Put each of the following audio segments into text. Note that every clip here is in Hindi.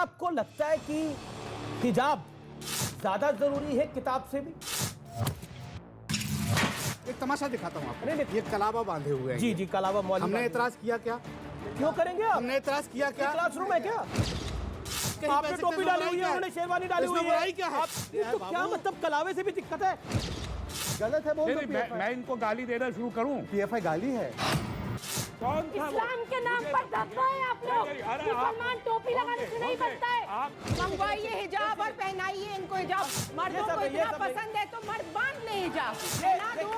आपको लगता है कि हिजाब ज्यादा जरूरी है किताब से भी? एक तमाशा दिखाता हूँ आपको। नहीं, ये कलावा बांधे हुए हैं। जी जी, कलावा मौलवी हमने बांधे। एतराज किया क्या? क्यों करेंगे आप? हमने एतराज किया क्या? क्लासरूम है क्या? आपने टोपी डाली हुई है, उन्होंने शेरवानी डाली हुई है। बुराई क्या है? तो क्या मतलब कलावे से भी दिक्कत है? गलत है बोल दो। मैं इनको गाली देना शुरू करूं? पीएफआई गाली है। कौन था इस्लाम के नाम पर दबा है आप लोग। अरे मुसलमान टोपी लगाने से नहीं बनता है। आप मंगवाइए हिजाब और पहनाइए इनको हिजाब। मर्दों को इतना पसंद है तो मर्द बांध ले हिजाब। पहना दो।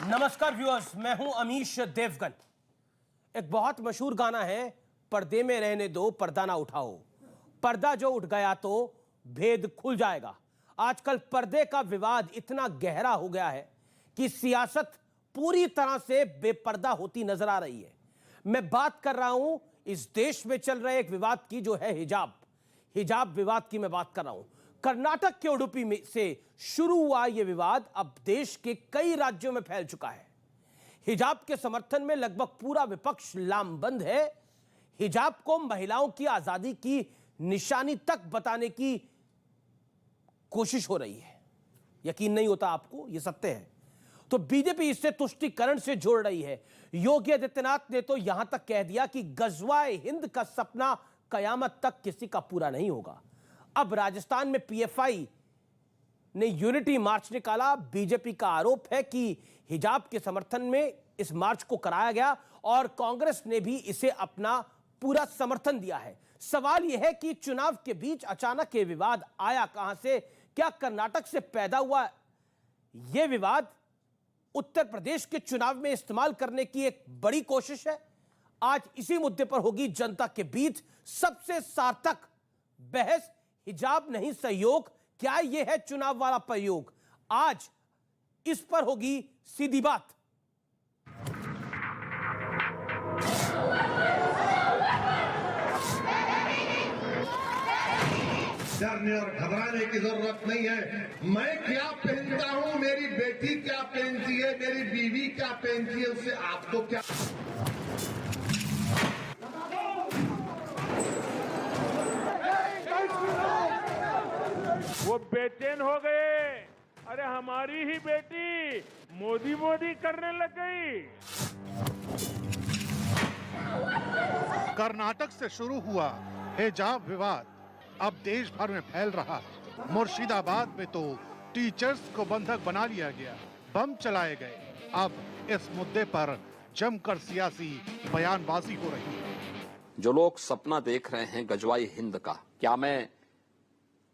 नमस्कार व्यूअर्स, मैं हूं अमीश देवगन। एक बहुत मशहूर गाना है, पर्दे में रहने दो पर्दा ना उठाओ। पर्दा जो उठ गया तो भेद खुल जाएगा। आजकल पर्दे का विवाद इतना गहरा हो गया है कि सियासत पूरी तरह से बेपर्दा होती नजर आ रही है। मैं बात कर रहा हूं इस देश में चल रहे एक विवाद की, जो है हिजाब विवाद की मैं बात कर रहा हूं। कर्नाटक के उडुपी में से शुरू हुआ यह विवाद अब देश के कई राज्यों में फैल चुका है। हिजाब के समर्थन में लगभग पूरा विपक्ष लामबंद है। हिजाब को महिलाओं की आजादी की निशानी तक बताने की कोशिश हो रही है। यकीन नहीं होता आपको, यह सत्य है। तो बीजेपी इससे तुष्टीकरण से जोड़ रही है। योगी आदित्यनाथ ने तो यहां तक कह दिया कि गजवाए हिंद का सपना कयामत तक किसी का पूरा नहीं होगा। अब राजस्थान में पीएफआई ने यूनिटी मार्च निकाला। बीजेपी का आरोप है कि हिजाब के समर्थन में इस मार्च को कराया गया और कांग्रेस ने भी इसे अपना पूरा समर्थन दिया है। सवाल यह है कि चुनाव के बीच अचानक ये विवाद आया कहां से? क्या कर्नाटक से पैदा हुआ यह विवाद उत्तर प्रदेश के चुनाव में इस्तेमाल करने की एक बड़ी कोशिश है? आज इसी मुद्दे पर होगी जनता के बीच सबसे सार्थक बहस। हिजाब नहीं सहयोग, क्या यह है चुनाव वाला प्रयोग? आज इस पर होगी सीधी बात। डरने और घबराने की जरूरत नहीं है। मैं क्या पहनता हूं, मेरी बेटी क्या पहनती है, मेरी बीवी क्या पहनती है, उससे आपको क्या? वो बेचैन हो गए। अरे हमारी ही बेटी मोदी मोदी करने लग गई। कर्नाटक से शुरू हुआ हिजाब विवाद अब देश भर में फैल रहा है। मुर्शिदाबाद में तो टीचर्स को बंधक बना लिया गया, बम चलाए गए। अब इस मुद्दे पर जमकर सियासी बयानबाजी हो रही है। जो लोग सपना देख रहे हैं गजवाई हिंद का, क्या मैं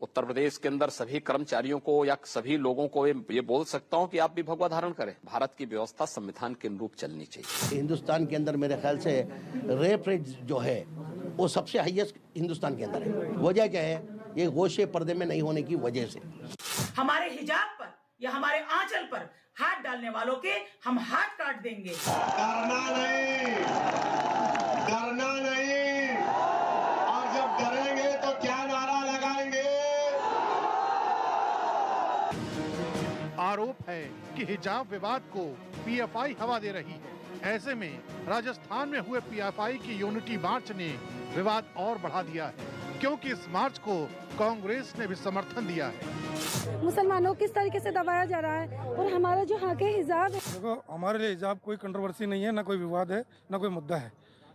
उत्तर प्रदेश के अंदर सभी कर्मचारियों को या सभी लोगों को ये बोल सकता हूं कि आप भी भगवा धारण करें? भारत की व्यवस्था संविधान के अनुरूप चलनी चाहिए। हिंदुस्तान के अंदर मेरे ख्याल से रेप रेट जो है वो सबसे हाईएस्ट हिंदुस्तान के अंदर है। वजह क्या है? ये गोशे पर्दे में नहीं होने की वजह से। हमारे हिजाब पर या हमारे आंचल पर हाथ डालने वालों के हम हाथ काट देंगे। डरना नहीं, और जब डरेंगे तो क्या नारा लगाएंगे? आरोप है कि हिजाब विवाद को पीएफआई हवा दे रही है। ऐसे में राजस्थान में हुए पीएफआई की यूनिटी मार्च ने विवाद और बढ़ा दिया है, क्योंकि इस मार्च को कांग्रेस ने भी समर्थन दिया है। मुसलमानों किस तरीके से दबाया जा रहा है और हमारा जो यहाँ के हिजाब है। देखो, हमारे लिए हिजाब कोई कंट्रोवर्सी नहीं है, ना कोई विवाद है, ना कोई मुद्दा है।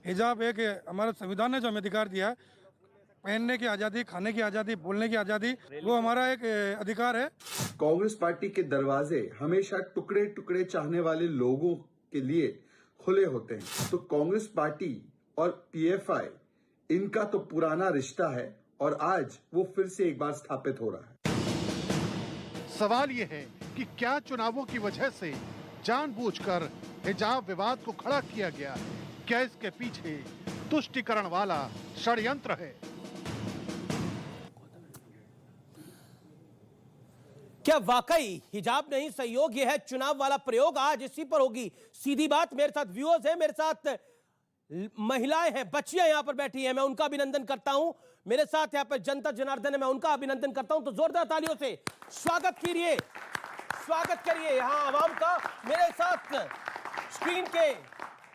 हिजाब एक हमारा संविधान ने जो हमें अधिकार दिया, पहनने की आज़ादी, खाने की आज़ादी, बोलने की आज़ादी, वो हमारा एक अधिकार है। कांग्रेस पार्टी के दरवाजे हमेशा टुकड़े टुकड़े चाहने वाले लोगों के लिए खुले होते हैं। तो कांग्रेस पार्टी और पीएफआई, इनका तो पुराना रिश्ता है और आज वो फिर से एक बार स्थापित हो रहा है। सवाल ये है कि क्या चुनावों की वजह से जानबूझकर हिजाब विवाद को खड़ा किया गया है? क्या इसके पीछे तुष्टीकरण वाला षड्यंत्र है? क्या वाकई हिजाब नहीं सहयोग यह है चुनाव वाला प्रयोग? आज इसी पर होगी सीधी बात। मेरे साथ व्यूअर्स हैं, मेरे साथ महिलाएं हैं, बच्चियां यहां पर बैठी हैं, मैं उनका अभिनंदन करता हूं। मेरे साथ यहां पर जनता जनार्दन है, मैं उनका अभिनंदन करता हूं। तो जोरदार तालियों से स्वागत करिए यहां आवाम का। मेरे साथ स्क्रीन के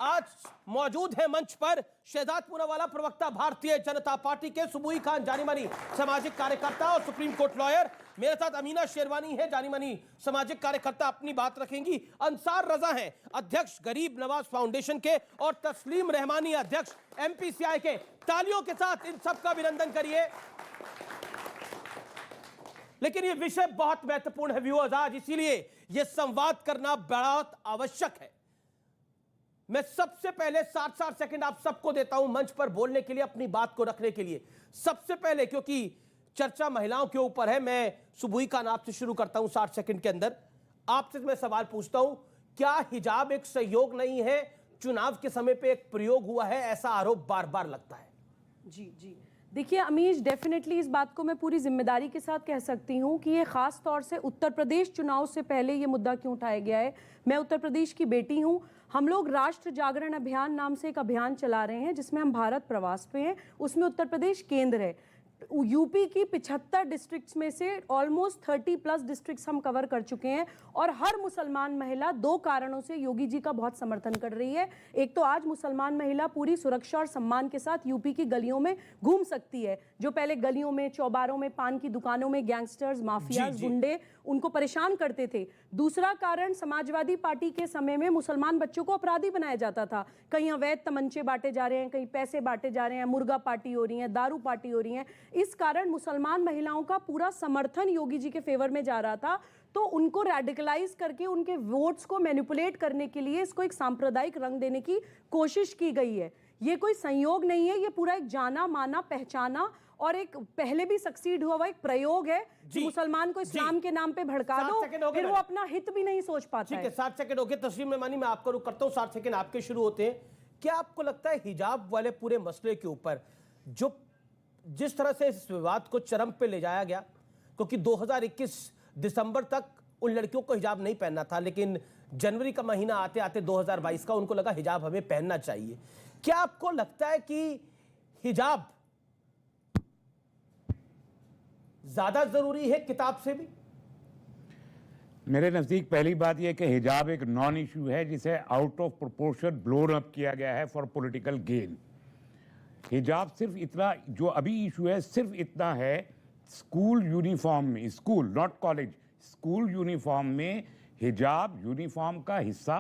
आज मौजूद है मंच पर शहजाद पूनावाला, प्रवक्ता भारतीय जनता पार्टी के, सुबुई खान जानी मानी सामाजिक कार्यकर्ता और सुप्रीम कोर्ट लॉयर। मेरे साथ अमीना शेरवानी है, जानी मानी सामाजिक कार्यकर्ता, अपनी बात रखेंगी। अंसार रजा हैं, अध्यक्ष गरीब नवाज फाउंडेशन के, और तस्लीम रहमानी, अध्यक्ष एमपीसीआई के। तालियों के साथ इन सबका अभिनंदन करिए। लेकिन ये विषय बहुत महत्वपूर्ण है व्यूअर्स आज, इसीलिए यह संवाद करना बहुत आवश्यक है। मैं सबसे पहले 60 सेकंड आप सबको देता हूं मंच पर बोलने के लिए, अपनी बात को रखने के लिए। सबसे पहले, क्योंकि चर्चा महिलाओं के ऊपर है, मैं सुबुई का नाम से शुरू करता हूं 60 सेकंड के अंदर। आपसे मैं सवाल पूछता हूं, क्या हिजाब एक संयोग नहीं है? चुनाव के समय पे एक प्रयोग हुआ है, ऐसा आरोप बार बार लगता है। जी देखिए अमीश, डेफिनेटली इस बात को मैं पूरी जिम्मेदारी के साथ कह सकती हूँ कि ये खास तौर से उत्तर प्रदेश चुनाव से पहले ये मुद्दा क्यों उठाया गया है। मैं उत्तर प्रदेश की बेटी हूँ। हम लोग राष्ट्र जागरण अभियान नाम से एक अभियान चला रहे हैं जिसमें हम भारत प्रवास पे हैं। उसमें उत्तर प्रदेश केंद्र है। यूपी की 75 डिस्ट्रिक्ट्स में से ऑलमोस्ट 30+ डिस्ट्रिक्ट्स हम कवर कर चुके हैं, और हर मुसलमान महिला 2 कारणों से योगी जी का बहुत समर्थन कर रही है। एक तो आज मुसलमान महिला पूरी सुरक्षा और सम्मान के साथ यूपी की गलियों में घूम सकती है, जो पहले गलियों में, चौबारों में, पान की दुकानों में गैंगस्टर्स, माफियाज, गुंडे उनको परेशान करते थे। दूसरा कारण, समाजवादी पार्टी के समय में मुसलमान बच्चों को अपराधी बनाया जाता था। कहीं अवैध तमंचे बांटे जा रहे हैं, कहीं पैसे बांटे जा रहे हैं, मुर्गा पार्टी हो रही है, दारू पार्टी हो रही है। इस कारण मुसलमान महिलाओं का पूरा समर्थन योगी जी के फेवर में जा रहा था। तो उनको रेडिकलाइज करके उनके वोट्स को मैनिपुलेट करने के लिए इसको एक सांप्रदायिक रंग देने की कोशिश की गई है। ये कोई संयोग नहीं है, ये पूरा एक जाना माना, पहचाना और एक पहले भी सक्सीड हुआ एक प्रयोग है कि मुसलमान को इस्लाम के नाम पे भड़का दो, फिर वो अपना हित भी नहीं सोच पाता है। 60 सेकंड हो गए। तस्लीम रहमानी, मैं आपको रुक करता हूं, 60 सेकंड आपके शुरू होते हैं। क्या आपको लगता है हिजाब वाले पूरे मसले के ऊपर जो जिस तरह से इस विवाद को चरम पे ले जाया गया, क्योंकि 2021 दिसंबर तक उन लड़कियों को हिजाब नहीं पहनना था, लेकिन जनवरी का महीना आते आते 2022 का उनको लगा हिजाब हमें पहनना चाहिए। क्या आपको लगता है कि हिजाब ज्यादा जरूरी है किताब से भी? मेरे नज़दीक पहली बात यह कि हिजाब एक नॉन इशू है जिसे out of proportion blown up किया गया है फॉर पॉलिटिकल गेन। हिजाब सिर्फ इतना, जो अभी इशू है सिर्फ इतना है, स्कूल यूनिफॉर्म में, school not college, school uniform में हिजाब यूनिफॉर्म का हिस्सा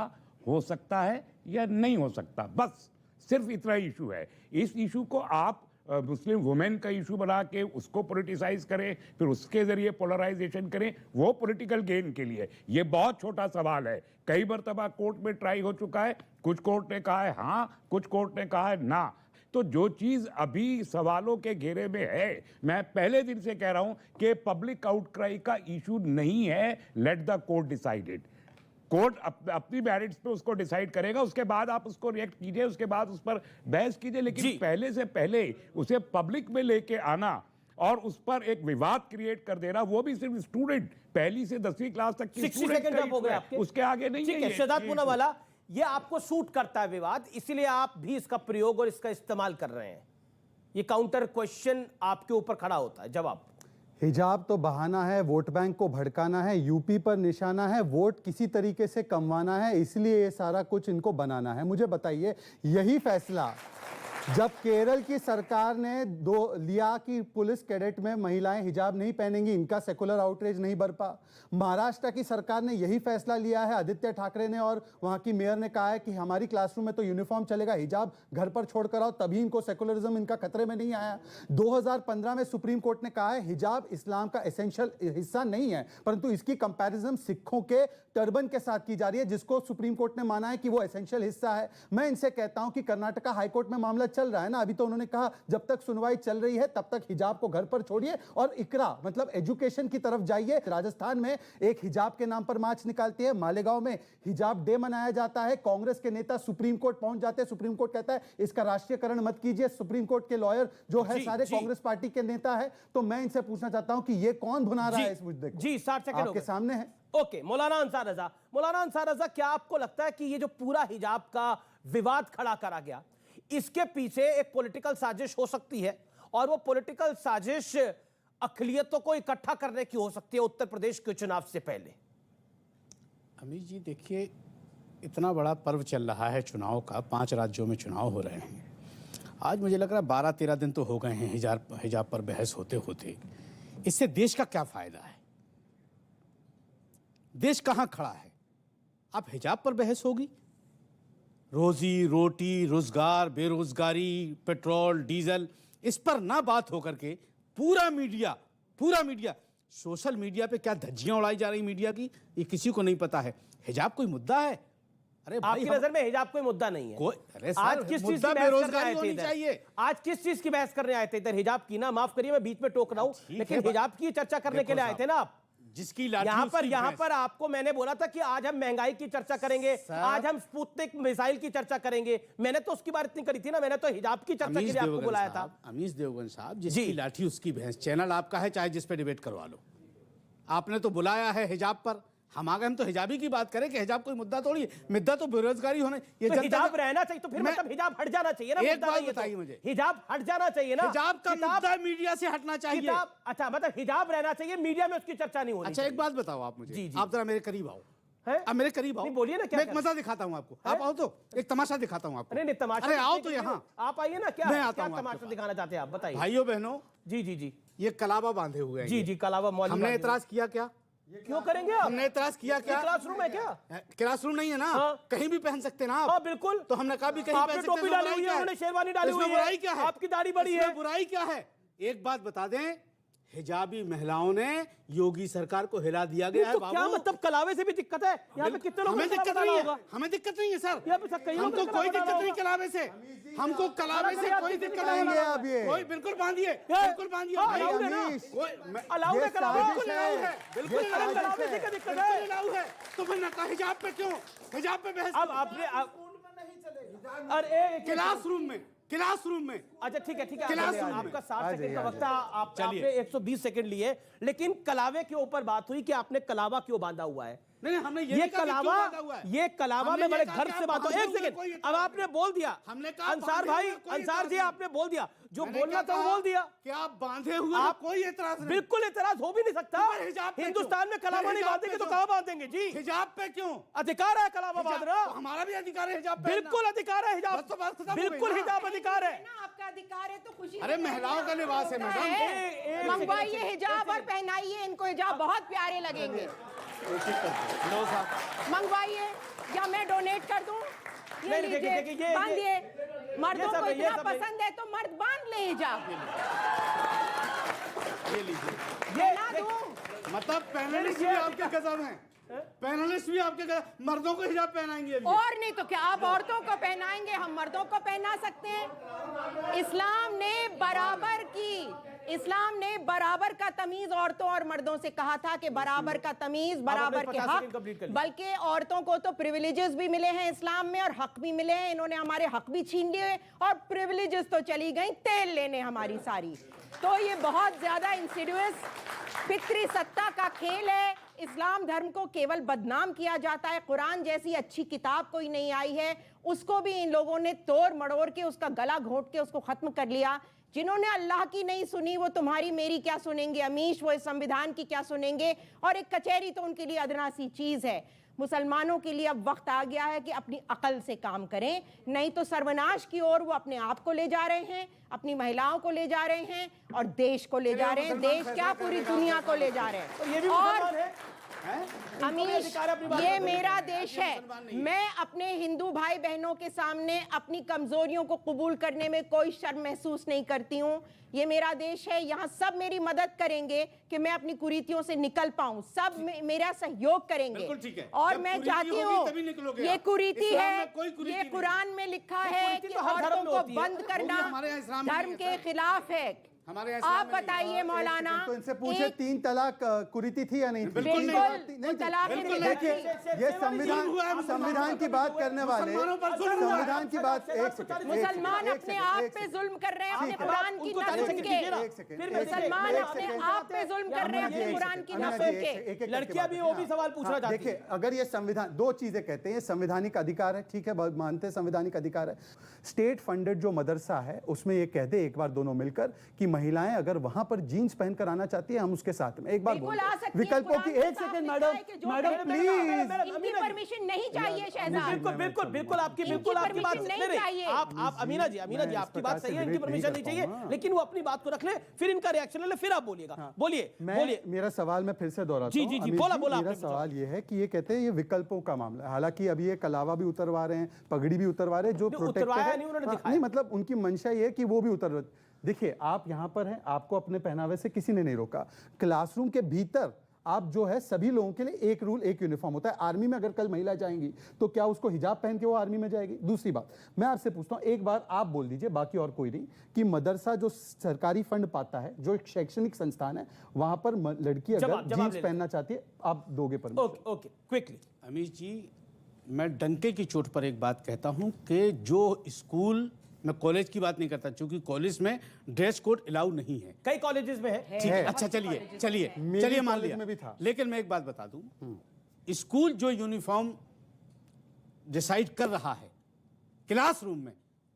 हो सकता है या नहीं हो सकता, बस सिर्फ इतना इशू है। इस इशू को आप मुस्लिम वुमेन का इशू बना के उसको पॉलिटिसाइज करें, फिर उसके जरिए पोलराइजेशन करें, वो पॉलिटिकल गेन के लिए। ये बहुत छोटा सवाल है, कई मरतबा कोर्ट में ट्राई हो चुका है, कुछ कोर्ट ने कहा है हाँ, कुछ कोर्ट ने कहा है ना। तो जो चीज़ अभी सवालों के घेरे में है, मैं पहले दिन से कह रहा हूं कि पब्लिक आउटक्राई का इशू नहीं है, let the court decided. Court अपनी मैरिट्स पे उसको डिसाइड करेगा, उसके बाद आप उसको रिएक्ट कीजिए, उसके बाद उस पर बहस कीजिए, लेकिन पहले से पहले उसे पब्लिक में लेके आना और उस पर एक विवाद क्रिएट कर देना, वो भी सिर्फ स्टूडेंट, पहली से 10वीं क्लास तक की स्टूडेंट, उसके आगे नहीं है। शहजाद पूनावाला, ये आपको सूट करता है विवाद, इसीलिए आप भी इसका प्रयोग और इसका इस्तेमाल कर रहे हैं। ये काउंटर क्वेश्चन आपके ऊपर खड़ा होता है, जवाब। हिजाब तो बहाना है, वोट बैंक को भड़काना है, यूपी पर निशाना है, वोट किसी तरीके से कमवाना है, इसलिए ये सारा कुछ इनको बनाना है। मुझे बताइए, यही फैसला जब केरल की सरकार ने लिया कि पुलिस कैडेट में महिलाएं हिजाब नहीं पहनेंगी, इनका सेकुलर आउटरीच नहीं बरपा। महाराष्ट्र की सरकार ने यही फैसला लिया है, आदित्य ठाकरे ने और वहां की मेयर ने कहा है कि हमारी क्लासरूम में तो यूनिफॉर्म चलेगा, हिजाब घर पर छोड़कर आओ, तभी इनको सेकुलरिज्म इनका खतरे में नहीं आया। 2015 में सुप्रीम कोर्ट ने कहा है हिजाब इस्लाम का एसेंशियल हिस्सा नहीं है, परंतु इसकी कंपैरिजन सिखों के टर्बन के साथ की जा रही है, जिसको सुप्रीम कोर्ट ने माना है कि वो एसेंशियल हिस्सा है। मैं इनसे कहता हूं कि कर्नाटका हाईकोर्ट में मामला चल रहा है ना, अभी तो उन्होंने कहा जब तक सुनवाई चल रही है तब तक हिजाब को घर पर छोड़िए और इकरा मतलब एजुकेशन की तरफ जाइए। राजस्थान में एक हिजाब के नाम पर मार्च निकालती है, मालेगांव में हिजाब डे मनाया जाता है, कांग्रेस के नेता सुप्रीम कोर्ट पहुंच जाते हैं, सुप्रीम कोर्ट कहता है इसका राष्ट्रीयकरण मत कीजिए। सुप्रीम कोर्ट के लॉयर जो है सारे कांग्रेस पार्टी के नेता है। तो मैं इनसे पूछना चाहता हूं कि ये कौन भुना रहा है इस मुद्दे को? जी 60 सेकंड आपके सामने है। ओके, मौलाना अंसार रजा, मौलाना अंसार रजा, क्या आपको लगता है कि ये जो पूरा हिजाब का विवाद खड़ा करा गया, इसके पीछे एक पॉलिटिकल साजिश हो सकती है और वो पॉलिटिकल साजिश अक़लियतों को इकट्ठा करने की हो सकती है उत्तर प्रदेश के चुनाव से पहले। अमित जी देखिए, इतना बड़ा पर्व चल रहा है चुनाव का, 5 राज्यों में चुनाव हो रहे हैं। आज मुझे लग रहा है 12-13 दिन तो हो गए हैं हिजाब पर बहस होते होते। इससे देश का क्या फायदा है? देश कहाँ खड़ा है? अब हिजाब पर बहस होगी, रोजी रोटी, रोजगार, बेरोजगारी, पेट्रोल डीजल, इस पर ना बात होकर के पूरा मीडिया सोशल मीडिया पे क्या धज्जियां उड़ाई जा रही मीडिया की, ये किसी को नहीं पता है। हिजाब कोई मुद्दा है? अरे आपकी नजर में हिजाब कोई मुद्दा नहीं है? अरे आज किस चीज की बेरोजगारी होनी चाहिए? आज किस चीज की बहस करने आए थे इधर? हिजाब की ना, माफ करिए मैं बीच में टोक रहा हूं, लेकिन हिजाब की चर्चा करने के लिए आए थे ना आप। जिसकी यहाँ पर आपको मैंने बोला था कि आज हम महंगाई की चर्चा करेंगे, आज हम स्पुतनिक मिसाइल की चर्चा करेंगे। मैंने तो उसकी बात इतनी करी थी ना, मैंने तो हिजाब की चर्चा के लिए आपको बुलाया था। अमीश देवगन साहब, जिसकी लाठी उसकी भैंस, चैनल आपका है, चाहे जिस पे डिबेट करवा लो। आपने तो बुलाया है हिजाब पर, हम तो हिजाबी की बात करें कि हिजाब कोई मुद्दा थोड़ी है। मुद्दा तो बेरोजगारी होने, ये तो हिजाब रहना चाहिए, तो फिर मतलब हिजाब हट जाना चाहिए ना। एक बात बताइए मुझे, हिजाब हट जाना चाहिए ना। हिजाब का मुद्दा मीडिया से हटना चाहिए। अच्छा, मतलब हिजाब रहना चाहिए, मीडिया में उसकी चर्चा नहीं होनी। अच्छा, एक बात बताओ आप मुझे, आप जरा मेरे करीब आओ। अब मेरे करीब आओ, बोलिए ना। क्या मैं एक मजा दिखाता हूँ आपको, आप आओ तो एक तमाशा दिखाता हूँ आपको। नहीं तमाशा, अरे आओ तो यहाँ, आप आइए ना। क्या तमाशा दिखाना चाहते हैं आप, बताइए। भाइयों बहनों, जी, ये कलावा बांधे हुए हैं। जी, कलावा मौलवी। हमने एतराज किया क्या? क्यों करेंगे आप? हमने एतराज किया क्या? क्लासरूम है क्या? क्लासरूम नहीं है ना, कहीं भी पहन सकते ना आप। हाँ बिल्कुल, तो हमने कहा भी कहीं आपने टोपी डाली हुई है, उन्होंने शेरवानी डाली हुई है, बुराई क्या है? आपकी दाढ़ी बड़ी है, बुराई क्या है? एक बात बता दें, हिजाबी महिलाओं ने योगी सरकार को हिला दिया गया है। क्या मतलब कलावे से भी दिक्कत है? यहाँ पे कितने लोग? हमें दिक्कत नहीं है, हमें दिक्कत नहीं है सर, हमको कोई दिक्कत नहीं कलावे से, हमको कलावे से कोई दिक्कत नहीं है। कोई बिल्कुल बांधिए, बिल्कुल बांधिए, अलाउ है कलावे, बिल्कुल अलाउ है। तो फिर ना हिजाब पे क्यों, हिजाब पे बहस? अब आपने अरे क्लासरूम में अच्छा ठीक है आपका 60 सेकंड का वक्त, आपने 120 सेकंड लिए, लेकिन कलावे के ऊपर बात हुई कि आपने कलावा क्यों बांधा हुआ है। नहीं, हमने ये कलावा में बड़े घर से बात हो। एक सेकंड, अब आपने बोल दिया, अंसार भाई, अंसार जी आपने बोल दिया, जो बोलना था वो बोल दिया। क्या आप बांधे हुए? आप कोई एतराज नहीं? बिल्कुल एतराज हो भी नहीं सकता। हिंदुस्तान में कलावा नहीं बांधेंगे तो कहाँ बांधेंगे जी? हिजाब पे क्यों? अधिकार है कलावा बांधना, हमारा भी अधिकार है हिजाब पे। बिल्कुल अधिकार है हिजाब, बिल्कुल हिजाब अधिकार है। आपका अधिकार है तो खुशी। अरे महिलाओं का लिबास है मैडम, मंगवाइए हिजाब और पहनाइए इनको, हिजाब बहुत प्यारे लगेंगे। मंगवाइए या मैं डोनेट कर दूं? ये लीजिए, बांधिए। मर्दों को इतना पसंद है तो मर्द बांध ले हिजाब। ये लीजिए, ये ना दूं? मतलब पैनलिस्ट भी आपके कदम हैं, पैनलिस्ट भी आपके कदम, मर्दों को हिजाब पहनाएंगे अभी। और नहीं तो क्या, आप औरतों को पहनाएंगे, हम मर्दों को पहना सकते हैं। इस्लाम ने बराबर का तमीज औरतों और मर्दों से कहा था कि बराबर का तमीज, बराबर के हक, बल्कि औरतों को तो प्रिविलेजेस भी मिले हैं इस्लाम में और हक भी मिले हैं। इन्होंने हमारे हक भी छीन लिए और प्रिविलेजेस तो चली गई तेल लेने हमारी सारी। तो ये बहुत ज्यादा इंसिडियस फिक्री सत्ता का खेल है। इस्लाम धर्म को केवल बदनाम किया जाता है। कुरान जैसी अच्छी किताब कोई नहीं आई है, उसको भी इन लोगों ने तोड़ मड़ोड़ के, उसका गला घोंट के उसको खत्म कर लिया। जिन्होंने अल्लाह की नहीं सुनी वो तुम्हारी मेरी क्या सुनेंगे अमीश, वो इस संविधान की क्या सुनेंगे? और एक कचहरी तो उनके लिए अदना सी चीज है। मुसलमानों के लिए अब वक्त आ गया है कि अपनी अकल से काम करें, नहीं तो सर्वनाश की ओर वो अपने आप को ले जा रहे हैं, अपनी महिलाओं को ले जा रहे हैं और देश को ले जा रहे हैं। देश क्या, पूरी दुनिया को ले जा रहे हैं। और अमीश, ये मेरा देश है। मैं अपने हिंदू भाई बहनों के सामने अपनी कमजोरियों को कबूल करने में कोई शर्म महसूस नहीं करती हूँ। ये मेरा देश है, यहाँ सब मेरी मदद करेंगे कि मैं अपनी कुरीतियों से निकल पाऊं, सब मेरा सहयोग करेंगे। और मैं चाहती हूँ, ये कुरीति है, ये कुरान में लिखा है कि औरतों को बंद करना धर्म के खिलाफ है। हमारे यहाँ इस्लाम आप में नहीं है। बताइए मौलाना, तो इनसे पूछे 3 तलाक कुरीति थी या नहीं थी? बिल्कुल नहीं। नहीं तलाक थी। नहीं देखिए थी। ये संविधान की बात करने वाले, संविधान की बात, एक सेकंड, मुसलमान अपने आप पे जुल्म कर रहे हैं अपने कुरान की ना सुन के। मुसलमान अपने आप पे जुल्म कर रहे हैं अपने कुरान की ना सुन के। लड़कियां भी वो भी सवाल पूछना चाहती देखिए, अगर ये संविधान, 2 चीजें कहते हैं, ये संवैधानिक अधिकार है, ठीक है, मानते हैं संवैधानिक अधिकार है। स्टेट फंडेड जो मदरसा है उसमें ये कह दे एक बार दोनों मिलकर कि महिलाएं अगर वहां पर जीन्स पहनकर आना चाहती है, हम उसके साथ में एक बार बिल्कुल आ सकती है। विकल्पों की, कुरान एक में सेकंड साफ लिखा मैडम, है कि जो मैडम पहले प्लीज, इनकी परमिशन नहीं चाहिए शहजाद। बिल्कुल बिल्कुल बिल्कुल आपकी बिल्कुल आपकी बात परमिशन नहीं नहीं, चाहिए। आप अमीना जी आपकी बात सही है, इनकी परमिशन नहीं चाहिए, लेकिन वो अपनी बात को रख ले, फिर इनका रिएक्शन ले ले, फिर आप बोलिएगा। बोलिए। मेरा सवाल मैं फिर से दोहराता जी, हूं। जी, जी, अमित बोला, जी, बोला मेरा आपने सवाल ये है कि ये कहते हैं ये विकल्पों का मामला है, हालांकि अभी ये कलावा भी उतरवा रहे हैं, पगड़ी भी उतरवा रहे हैं, जो उतरवाया नहीं, उन्होंने दिखाया। नहीं, मतलब उनकी मंशा ये है कि वो भी उतर। देखिए, आप यहाँ पर हैं, आपको अपने पहनावे से किसी ने नहीं रोका। क्लासरूम के भीतर आप जो है सभी लोगों के लिए एक रूल, एक यूनिफॉर्म होता है। आर्मी में अगर कल महिला जाएंगी तो क्या उसको हिजाब पहन के वो आर्मी में जाएगी? दूसरी बात मैं आपसे पूछता हूं, एक बार आप बोल दीजिए, बाकी और कोई नहीं, कि मदरसा जो सरकारी फंड पाता है, जो एक शैक्षणिक संस्थान है, वहां पर लड़की अगर जीन्स पहनना चाहती है, आप दोगे permission? Okay quickly. Amish ji, मैं डंके की चोट पर एक बात कहता हूं कि जो स्कूल, मैं कॉलेज की बात नहीं करता क्योंकि कॉलेज में ड्रेस कोड अलाउ नहीं है, कई कॉलेजेस में है। ठीक है, अच्छा चलिए मान लिया में भी था। लेकिन मैं एक बात बता दूं, स्कूल जो यूनिफॉर्म डिसाइड कर रहा है क्लासरूम में,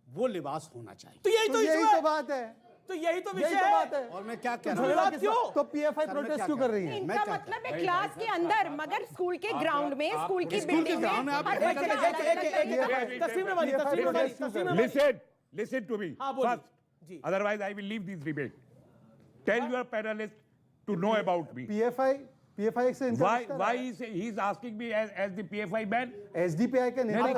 वो लिबास होना चाहिए। तो यही तो बात है, तो यही तो विषय है। और मैं क्या कह रहा हूं, क्यों तो पीएफआई प्रोटेस्ट क्यों कर रही है? इनका मतलब है क्लास के अंदर, मगर स्कूल के ग्राउंड में, स्कूल की बिल्डिंग में Listen to me. हाँ, First, otherwise I will leave this debate. Tell your panelists to know about me. PFI से Why he is asking me as the PFI man? SDPI के नहीं,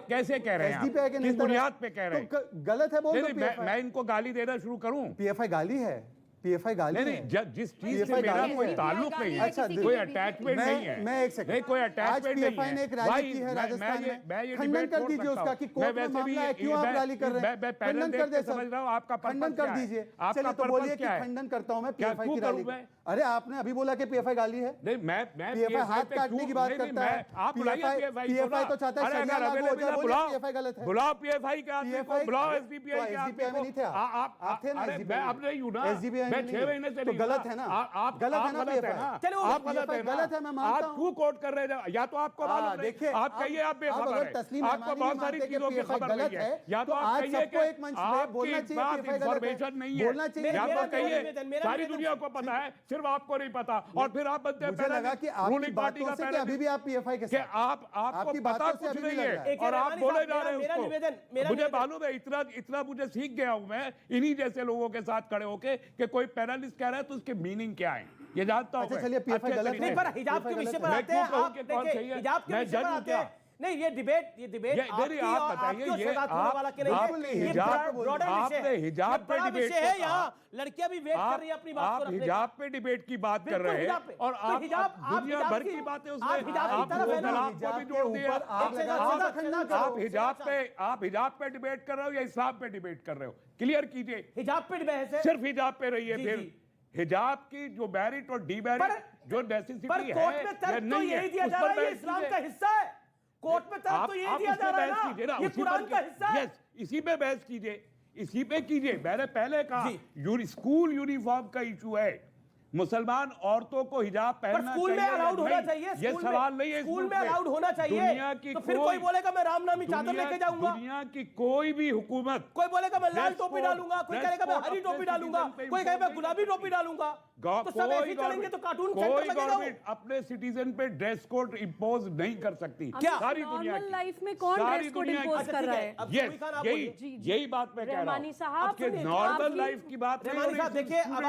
कैसे कह रहे हैं SDPI के आप? किस बुनियाद पे कह रहे हैं? तो गलत है बोल दो। मैं इनको गाली देना शुरू करूं? PFI गाली है, PFI गाली है। जिस चीज से मेरा कोई ताल्लुक नहीं है, कोई अटैचमेंट नहीं है, मैं एक सेकंड, नहीं कोई अटैचमेंट नहीं PFI ने एक रैली की है राजस्थान में, खंडन कर दीजिए उसका कि कोर्ट में मामला है, क्यों आप रैली कर रहे हैं? खंडन कर दे, समझ रहा हूं आपका खंडन कर दीजिए। चलिए तो बोलिए कि खंडन करता हूं मैं PFI की रैली। अरे आपने अभी बोला कि PFI गाली है। नहीं, मैं PFI हाथ काटने की बात करता है। आप PFI तो चाहता है शरिया लागू हो जाए, बोलिए PFI गलत है। बुलाओ PFI के आदमी को, बुलाओ SDPI के आदमी SDPI में नहीं थे आप थे ना? मैं अब नहीं हूं ना, मैं 6 महीने से तो गलत है ना, आप गलत है ना PFI, आप गलत है, गलत है, मैं मानता हूं। आप क्यों कोट कर रहे हैं? या तो आपको मालूम नहीं, आप कहिए आप बेखबर हैं, आपको बहुत सारी चीजों की खबर नहीं है, या तो आप कहिए कि आपकी बात इंफॉर्मेशन नहीं है, या तो कहिए सारी दुनिया को पता है, सिर्फ आपको नहीं पता, और फिर आप बनते हैं लगा कि रूलिंग पार्टी का पहले अभी भी आप PFI के साथ, आपको पता कुछ नहीं है और आप बोले जा रहे हैं उसको। मुझे मालूम है, इतना मुझे सीख गया हूं मैं इन्हीं जैसे लोगों के साथ खड़े होके कि कोई पैनलिस्ट कह रहा है तो उसके मीनिंग क्या है ये जानता हूं। अच्छा चलिए, PFI गलत नहीं, पर हिजाब के विषय पर आते हैं। आप देखिए, हिजाब के विषय पर आते हैं। नहीं, ये डिबेट आप बताइए, ये आपने हिजाब पे डिबेट है, यहाँ लड़कियां भी वेट कर रही है अपनी बात को रखने का। हिजाब पे डिबेट की बात कर रहे हैं और आप दुनिया भर की बातें उसमें आप भी जोड़ दिया। आप हिजाब पे डिबेट कर रहे हो या इस्लाम पे डिबेट कर रहे हो? क्लियर कीजिए। हिजाब पे बहस है, सिर्फ हिजाब पे रही है। फिर हिजाब की जो मैरिट और डीमेरिट जो नेसेसिटी है, कोर्ट में तर्क तो यही दिया जा रहा है, ये इस्लाम का हिस्सा है। कोर्ट में तर्क तो यही दिया जा रहा है ना, ये कुरान का हिस्सा है। इसी पे बहस कीजिए, इसी पे कीजिए। मैंने पहले कहा स्कूल यूनिफॉर्म का इशू है, मुसलमान औरतों को हिजाब पहनना स्कूल में अलाउड होना चाहिए। ये सवाल नहीं है, स्कूल में अलाउड होना चाहिए। दुनिया की तो फिर कोई बोलेगा मैं रामनामी चादर लेके जाऊंगा, दुनिया की कोई भी हुकूमत, कोई बोलेगा मैं लाल टोपी डालूंगा, कोई कहेगा मैं हरी टोपी डालूंगा, कोई कहेगा मैं गुलाबी टोपी डालूंगा, तो सब ऐसे चलेंगे तो कार्टून सेंटर लगेगा। अपने सिटीजन पे ड्रेस कोड इंपोज नहीं कर सकती। क्या सारी दुनिया की लाइफ में कौन ड्रेस कोड इंपोज कर रहा है? यही बात मैं कह रहा हूं। नॉर्मल लाइफ की बात नहीं। देखिए, अब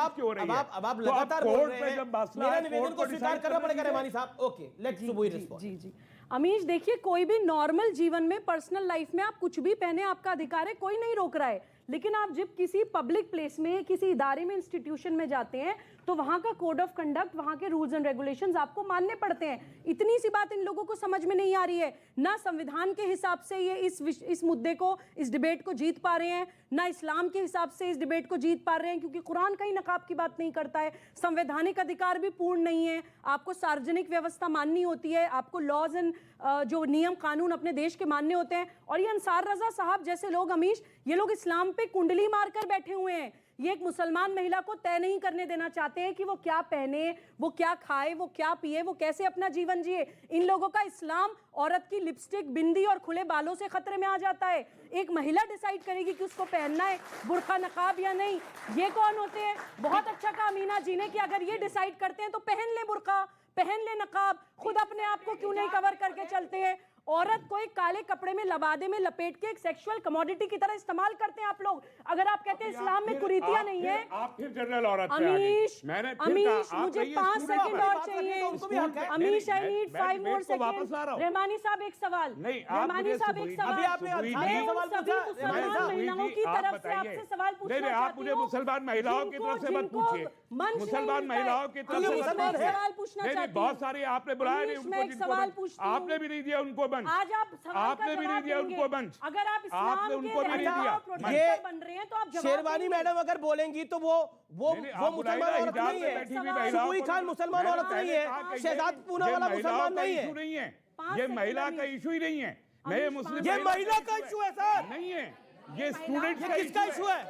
आप लगातार बोल रहे हैं, मेरा निवेदन को स्वीकार करना पड़ेगा Rahmani sahab. Okay, let's Subui respond. Ji Amish, देखिए, कोई भी नॉर्मल जीवन में, पर्सनल लाइफ में आप कुछ भी पहने, आपका अधिकार है, कोई नहीं रोक रहा है। लेकिन आप जब किसी पब्लिक प्लेस में, किसी इदारे में, इंस्टीट्यूशन में जाते हैं तो वहां का कोड ऑफ कंडक्ट, वहां के रूल्स एंड रेगुलेशंस आपको मानने पड़ते हैं। इतनी सी बात इन लोगों को समझ में नहीं आ रही है। ना संविधान के हिसाब से ये इस मुद्दे को, इस डिबेट को जीत पा रहे हैं, ना इस्लाम के हिसाब से इस डिबेट को जीत पा रहे हैं, क्योंकि कुरान कहीं नकाब की बात नहीं करता है। संवैधानिक अधिकार भी पूर्ण नहीं है। आपको सार्वजनिक व्यवस्था माननी होती है, आपको लॉज एंड जो नियम कानून अपने देश के मानने होते हैं। और ये अंसार रजा साहब जैसे लोग, अमीश, ये लोग इस्लाम पे कुंडली मारकर बैठे हुए हैं। ये एक मुसलमान महिला को तय नहीं करने देना चाहते हैं कि वो क्या पहने, वो क्या खाए, वो क्या पिए, वो कैसे अपना जीवन जिए। इन लोगों का इस्लाम औरत की लिपस्टिक, बिंदी और खुले बालों से खतरे में आ जाता है। एक महिला डिसाइड करेगी कि उसको पहनना है बुर्का नकाब या नहीं। ये कौन होते हैं? बहुत अच्छा कहा अमीना जी ने कि अगर ये डिसाइड करते हैं तो पहन ले बुर्का, पहन ले नकाब, खुद अपने आप को क्यों नहीं कवर करके चलते हैं? औरत को एक काले कपड़े में, लबादे में लपेट के एक सेक्सुअल कमोडिटी की तरह इस्तेमाल करते हैं आप लोग। अगर आप कहते हैं इस्लाम में कुरीतियां नहीं है, आप फिर जनरल औरत अमीश, मुझे 5 सेकंड और चाहिए। Amish, I need 5 more second. Rahmani साहब एक सवाल, रहमानी साहब एक सवाल। मैं उन सभी मुसलमान महिलाओं की तरफ से आपसे सवाल पूछना चाहती हूं। आप मुझे मुसलमान महिलाओं की तरफ से मत पूछिए, मुसलमान महिलाओं की तरफ से सवाल पूछना चाहती हूं। बहुत सारी आपने बुलाया नहीं उनको, आपने भी नहीं दिया उनको। आज आप आपने भी नहीं दिया उनको मंच। अगर आप इस्लाम के प्रोटेक्टर बन रहे हैं तो आप शेरवानी मैडम अगर बोलेंगी तो वो मुसलमान औरत नहीं है। सुबुई खान मुसलमान औरत नहीं है। शहजाद पूनावाला मुसलमान नहीं है। ये महिला का इशू ही नहीं है। ये मुस्लिम, ये महिला का इशू है सर, नहीं है। ये स्टूडेंट्स का किसका इशू है?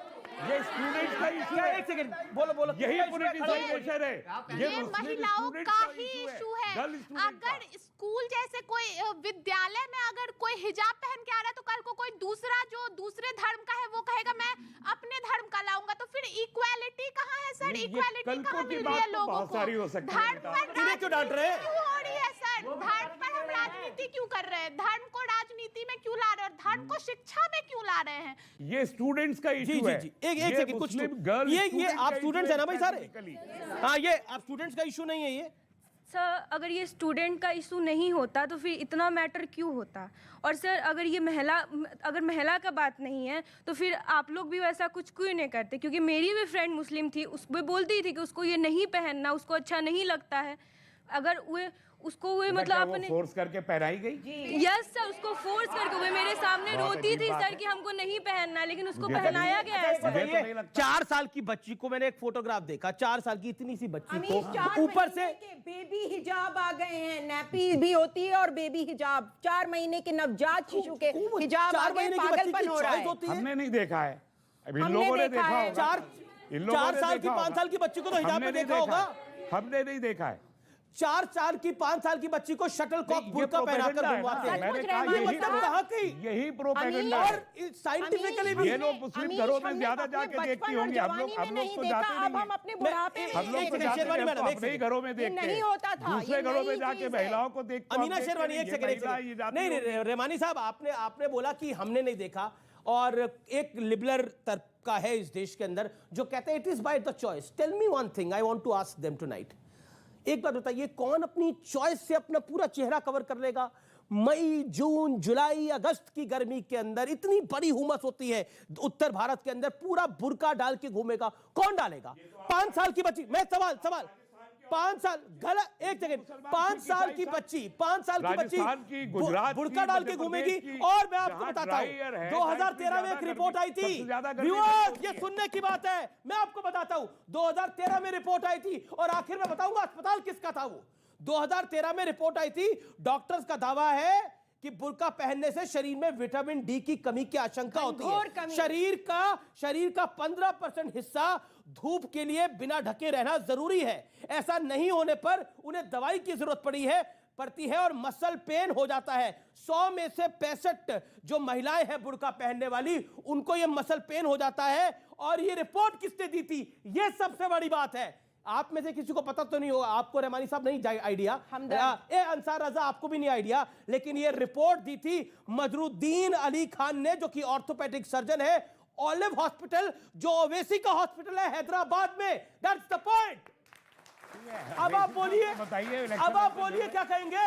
ये स्टूडेंट्स का इशू है। एक सेकंड, बोलो। यही पॉलिटिसाइजेशन है। ये महिलाओं का ही इशू है। अगर स्कूल जैसे कोई विद्यालय में अगर कोई हिजाब पहन के आ रहा है तो कल को कोई दूसरा जो दूसरे धर्म का है वो कहेगा मैं अपने धर्म का लाऊंगा, तो फिर इक्वालिटी कहाँ है सर? इक्वालिटी कहाँ मिल रही है लोगों को? धर्म पर क्यों डांट रहे हैं? क्यों हो रही है सर? धर्म पर हम राजनीति क्यों कर रहे हैं? धर्म को राजनीति में क्यों ला रहे हैं और धर्म को शिक्षा में क्यों ला रहे हैं? ये स्टूडेंट्स का इशू है। एक सेकंड, कुछ ये आप स्टूडेंट्स है ना भाई सारे? हाँ, ये आप स्टूडेंट्स का इशू नहीं है ये सर। अगर ये स्टूडेंट का इशू नहीं होता तो फिर इतना मैटर क्यों होता? और सर अगर ये महिला का बात नहीं है तो फिर आप लोग भी वैसा कुछ क्यों नहीं करते? क्योंकि मेरी भी फ्रेंड मुस्लिम थी, उसको बोलती थी कि उसको ये नहीं पहनना, उसको अच्छा नहीं लगता है। अगर उसको मतलब आपने फोर्स करके पहनाई गई? यस सर, उसको फोर्स करके वो मेरे सामने रोती थी सर कि हमको नहीं पहनना, लेकिन उसको पहनाया गया है। 4 साल की बच्ची को मैंने एक फोटोग्राफ देखा, 4 साल की इतनी सी बच्ची को ऊपर से बेबी हिजाब आ गए हैं। नैपी भी होती है और बेबी हिजाब, 4 महीने के नवजात शिशु के हिजाब आ गए। पागलपन हो रहा है। हमने नहीं देखा है, अभी इन लोगों ने देखा होगा। 4 साल की 5 साल की बच्ची को तो हिजाब में देखा होगा। हमने नहीं देखा है। 4 साल की 5 साल की बच्ची को शटल कॉक बुर्का पहनाकर घुमाते हैं। ये मतलब कहाँ की? यही प्रोपेगेंडा और साइंटिफिकली भी ये लोग मुस्लिम घरों में ज्यादा जाके देखती होंगी। हम लोग तो जाते नहीं हैं। हम अपने बुढ़ापे में हम लोग तो जाते नहीं, अपने ही घरों में देखते हैं। नहीं होता था, दूसरे घरों में जाके महिलाओं को देखते। अमीना शेरवानी एक सेकंड, नहीं रहमानी साहब, आपने बोला कि हमने नहीं देखा, और एक लिबरल तबका है इस देश के अंदर जो कहते हैं it is by the choice. Tell me one thing, I want to ask them tonight. एक बात बताइए, कौन अपनी चॉइस से अपना पूरा चेहरा कवर कर लेगा? मई, जून, जुलाई, अगस्त की गर्मी के अंदर इतनी बड़ी हुमस होती है उत्तर भारत के अंदर, पूरा बुर्का डाल के घूमेगा कौन? डालेगा 5 साल की बच्ची। मैं सवाल 5 साल गलत, एक सेकंड, 5 साल की बच्ची, 5 साल की बच्ची बुर्का डाल के घूमेगी। और मैं आपको बताता हूं 2013 में एक रिपोर्ट आई थी, ये सुनने की बात है, मैं आपको बताता हूं 2013 में रिपोर्ट आई थी, और आखिर में बताऊंगा अस्पताल किसका था वो। 2013 में रिपोर्ट आई थी, डॉक्टर्स का दावा है कि बुर्का पहनने से शरीर में विटामिन डी की कमी की आशंका होती है। शरीर का 15% हिस्सा धूप के लिए बिना ढके रहना जरूरी है। ऐसा नहीं होने पर उन्हें दवाई की जरूरत पड़ती है और मसल पेन हो जाता है। 100 में से 65 जो महिलाएं हैं बुर्का पहनने वाली, उनको यह मसल पेन हो जाता है। और यह रिपोर्ट किसने दी थी? यह सबसे बड़ी बात है। आप में से किसी को पता तो नहीं होगा, आपको रहमानी साहब नहीं आइडिया, अंसार रजा आपको भी नहीं आइडिया, लेकिन ये रिपोर्ट दी थी मजरुद्दीन अली खान ने, जो कि ऑर्थोपेडिक सर्जन है, ऑलिव हॉस्पिटल, जो ओवेसी का हॉस्पिटल है हैदराबाद में। That's the point. अब आप बोलिए क्या कहेंगे?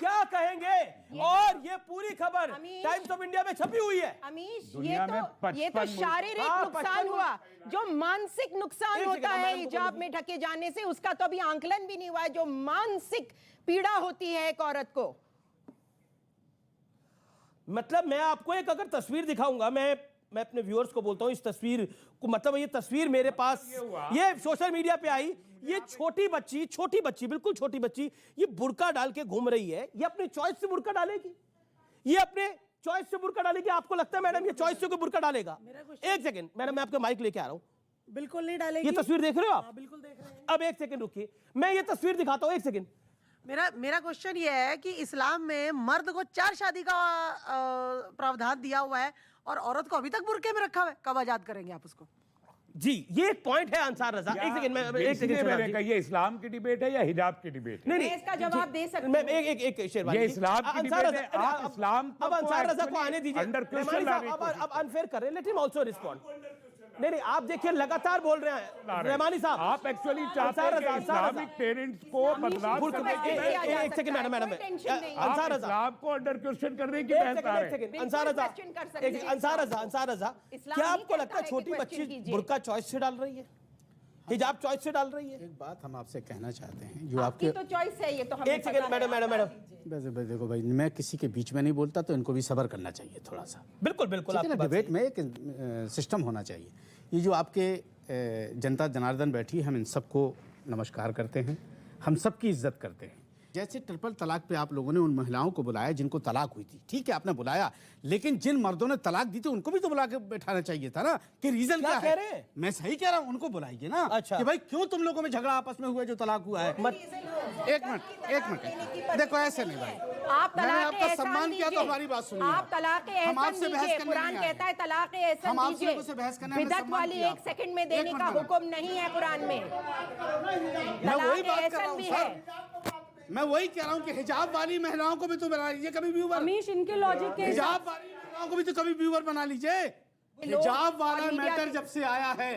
क्या कहेंगे? और ये पूरी खबर टाइम्स ऑफ इंडिया में छपी हुई है। अमीश, दुनिया में ये तो 55 शारीरिक नुकसान हुआ, जो मानसिक नुकसान होता है हिजाब में ढके जाने से, उसका तो अभी आंकलन भी नहीं हुआ है। जो मानसिक पीड़ा होती है एक औरत को, मतलब मैं आपको एक अगर तस्वीर दिखाऊंगा, मैं अपने व्यूअर्स को बोलता हूं इस तस्वीर को, मतलब ये तस्वीर मेरे पास ये सोशल मीडिया पे आई। ये छोटी बच्ची बिल्कुल छोटी बच्ची, ये बुर्का डाल के घूम रही है। ये अपने चॉइस से बुर्का डालेगी? ये अपने चॉइस से बुर्का डालेगी? आपको लगता है मैडम ये चॉइस से कोई बुर्का डालेगा? एक सेकंड मैडम, मैं आपके माइक लेके आ रहा हूं। बिल्कुल नहीं डालेगी। ये तस्वीर देख रहे हो आप? बिल्कुल देख रहे हैं। अब एक सेकंड रुकिए, मैं ये तस्वीर दिखाता हूं, एक सेकंड। मेरा क्वेश्चन ये है कि इस्लाम में मर्द को 4 शादी का प्रावधान दिया हुआ है और औरत को अभी तक बुर्के में रखा हुआ है। कब आजाद करेंगे आप उसको? जी, ये एक पॉइंट है अंसार रजा। एक सेकंड, ये इस्लाम की डिबेट है या हिजाब की डिबेट है? नहीं, इसका जवाब दे सकते हैं। मैं एक शेरवानी, ये इस्लाम की डिबेट है। आप इस्लाम अब अंसार रजा को आने दीजिए। अंडर क्वेश्चन अब अनफेयर कर रहे हैं, लेट हिम आल्सो रिस्पॉन्ड। नहीं, आप देखिए लगातार बोल रहे हैं रहमानी साहब। आप एक्चुअली चाहते हैं कि इस्लामिक पेरेंट्स को बदलाव करने की एक सेकंड मैडम अंसार इस्लाम को अंडर क्वेश्चन करने की बहस कर रहे हैं। अंसार रजा, क्या आपको लगता है छोटी बच्ची बुर्का चॉइस से डाल रही है, हिजाब चॉइस से डाल रही है? एक बात हम आपसे कहना चाहते हैं, जो आपकी आपके तो चॉइस है, ये तो हमें एक सेकंड मैडम, देखो भाई, मैं किसी के बीच में नहीं बोलता, तो इनको भी सब्र करना चाहिए थोड़ा सा। बिल्कुल आपकी डिबेट में एक सिस्टम होना चाहिए। ये जो आपके जनता जनार्दन बैठी, हम इन सबको नमस्कार करते हैं, हम सबकी इज्जत करते हैं। जैसे ट्रिपल तलाक पे आप लोगों ने उन महिलाओं को बुलाया जिनको तलाक हुई थी, ठीक है आपने बुलाया, लेकिन जिन मर्दों ने तलाक दी थी उनको भी तो बुला के बैठाना चाहिए था ना, कि रीजन क्या कह रहे है। हैं? मैं सही कह रहा हूँ, उनको बुलाइए ना। अच्छा। कि भाई क्यों तुम लोगों में झगड़ा आपस में हुआ जो तलाक हुआ है। एक मिनट, देखो ऐसे नहीं भाई, आप मैंने तलाक आपका सम्मान किया तो हमारी बात सुनिए। आप तलाक हम आपसे बहस करने कुरान नहीं आए। कहता है तलाक एहसन हम आप दीजिए। लोगों से बहस करने में बिदअत सम्मान वाली किया 1 आपका। सेकंड में देने एक का मिनट हुक्म नहीं है कुरान में। मैं वही बात कर रहा हूँ सर, मैं वही कह रहा हूँ कि हिजाब वाली महिलाओं को भी तो बना लीजिए कभी व्यूवर। अमीश, इनके लॉजिक के हिजाब वाली महिलाओं को भी तो कभी व्यूवर बना लीजिए। हिजाब वाला मैटर जब से आया है,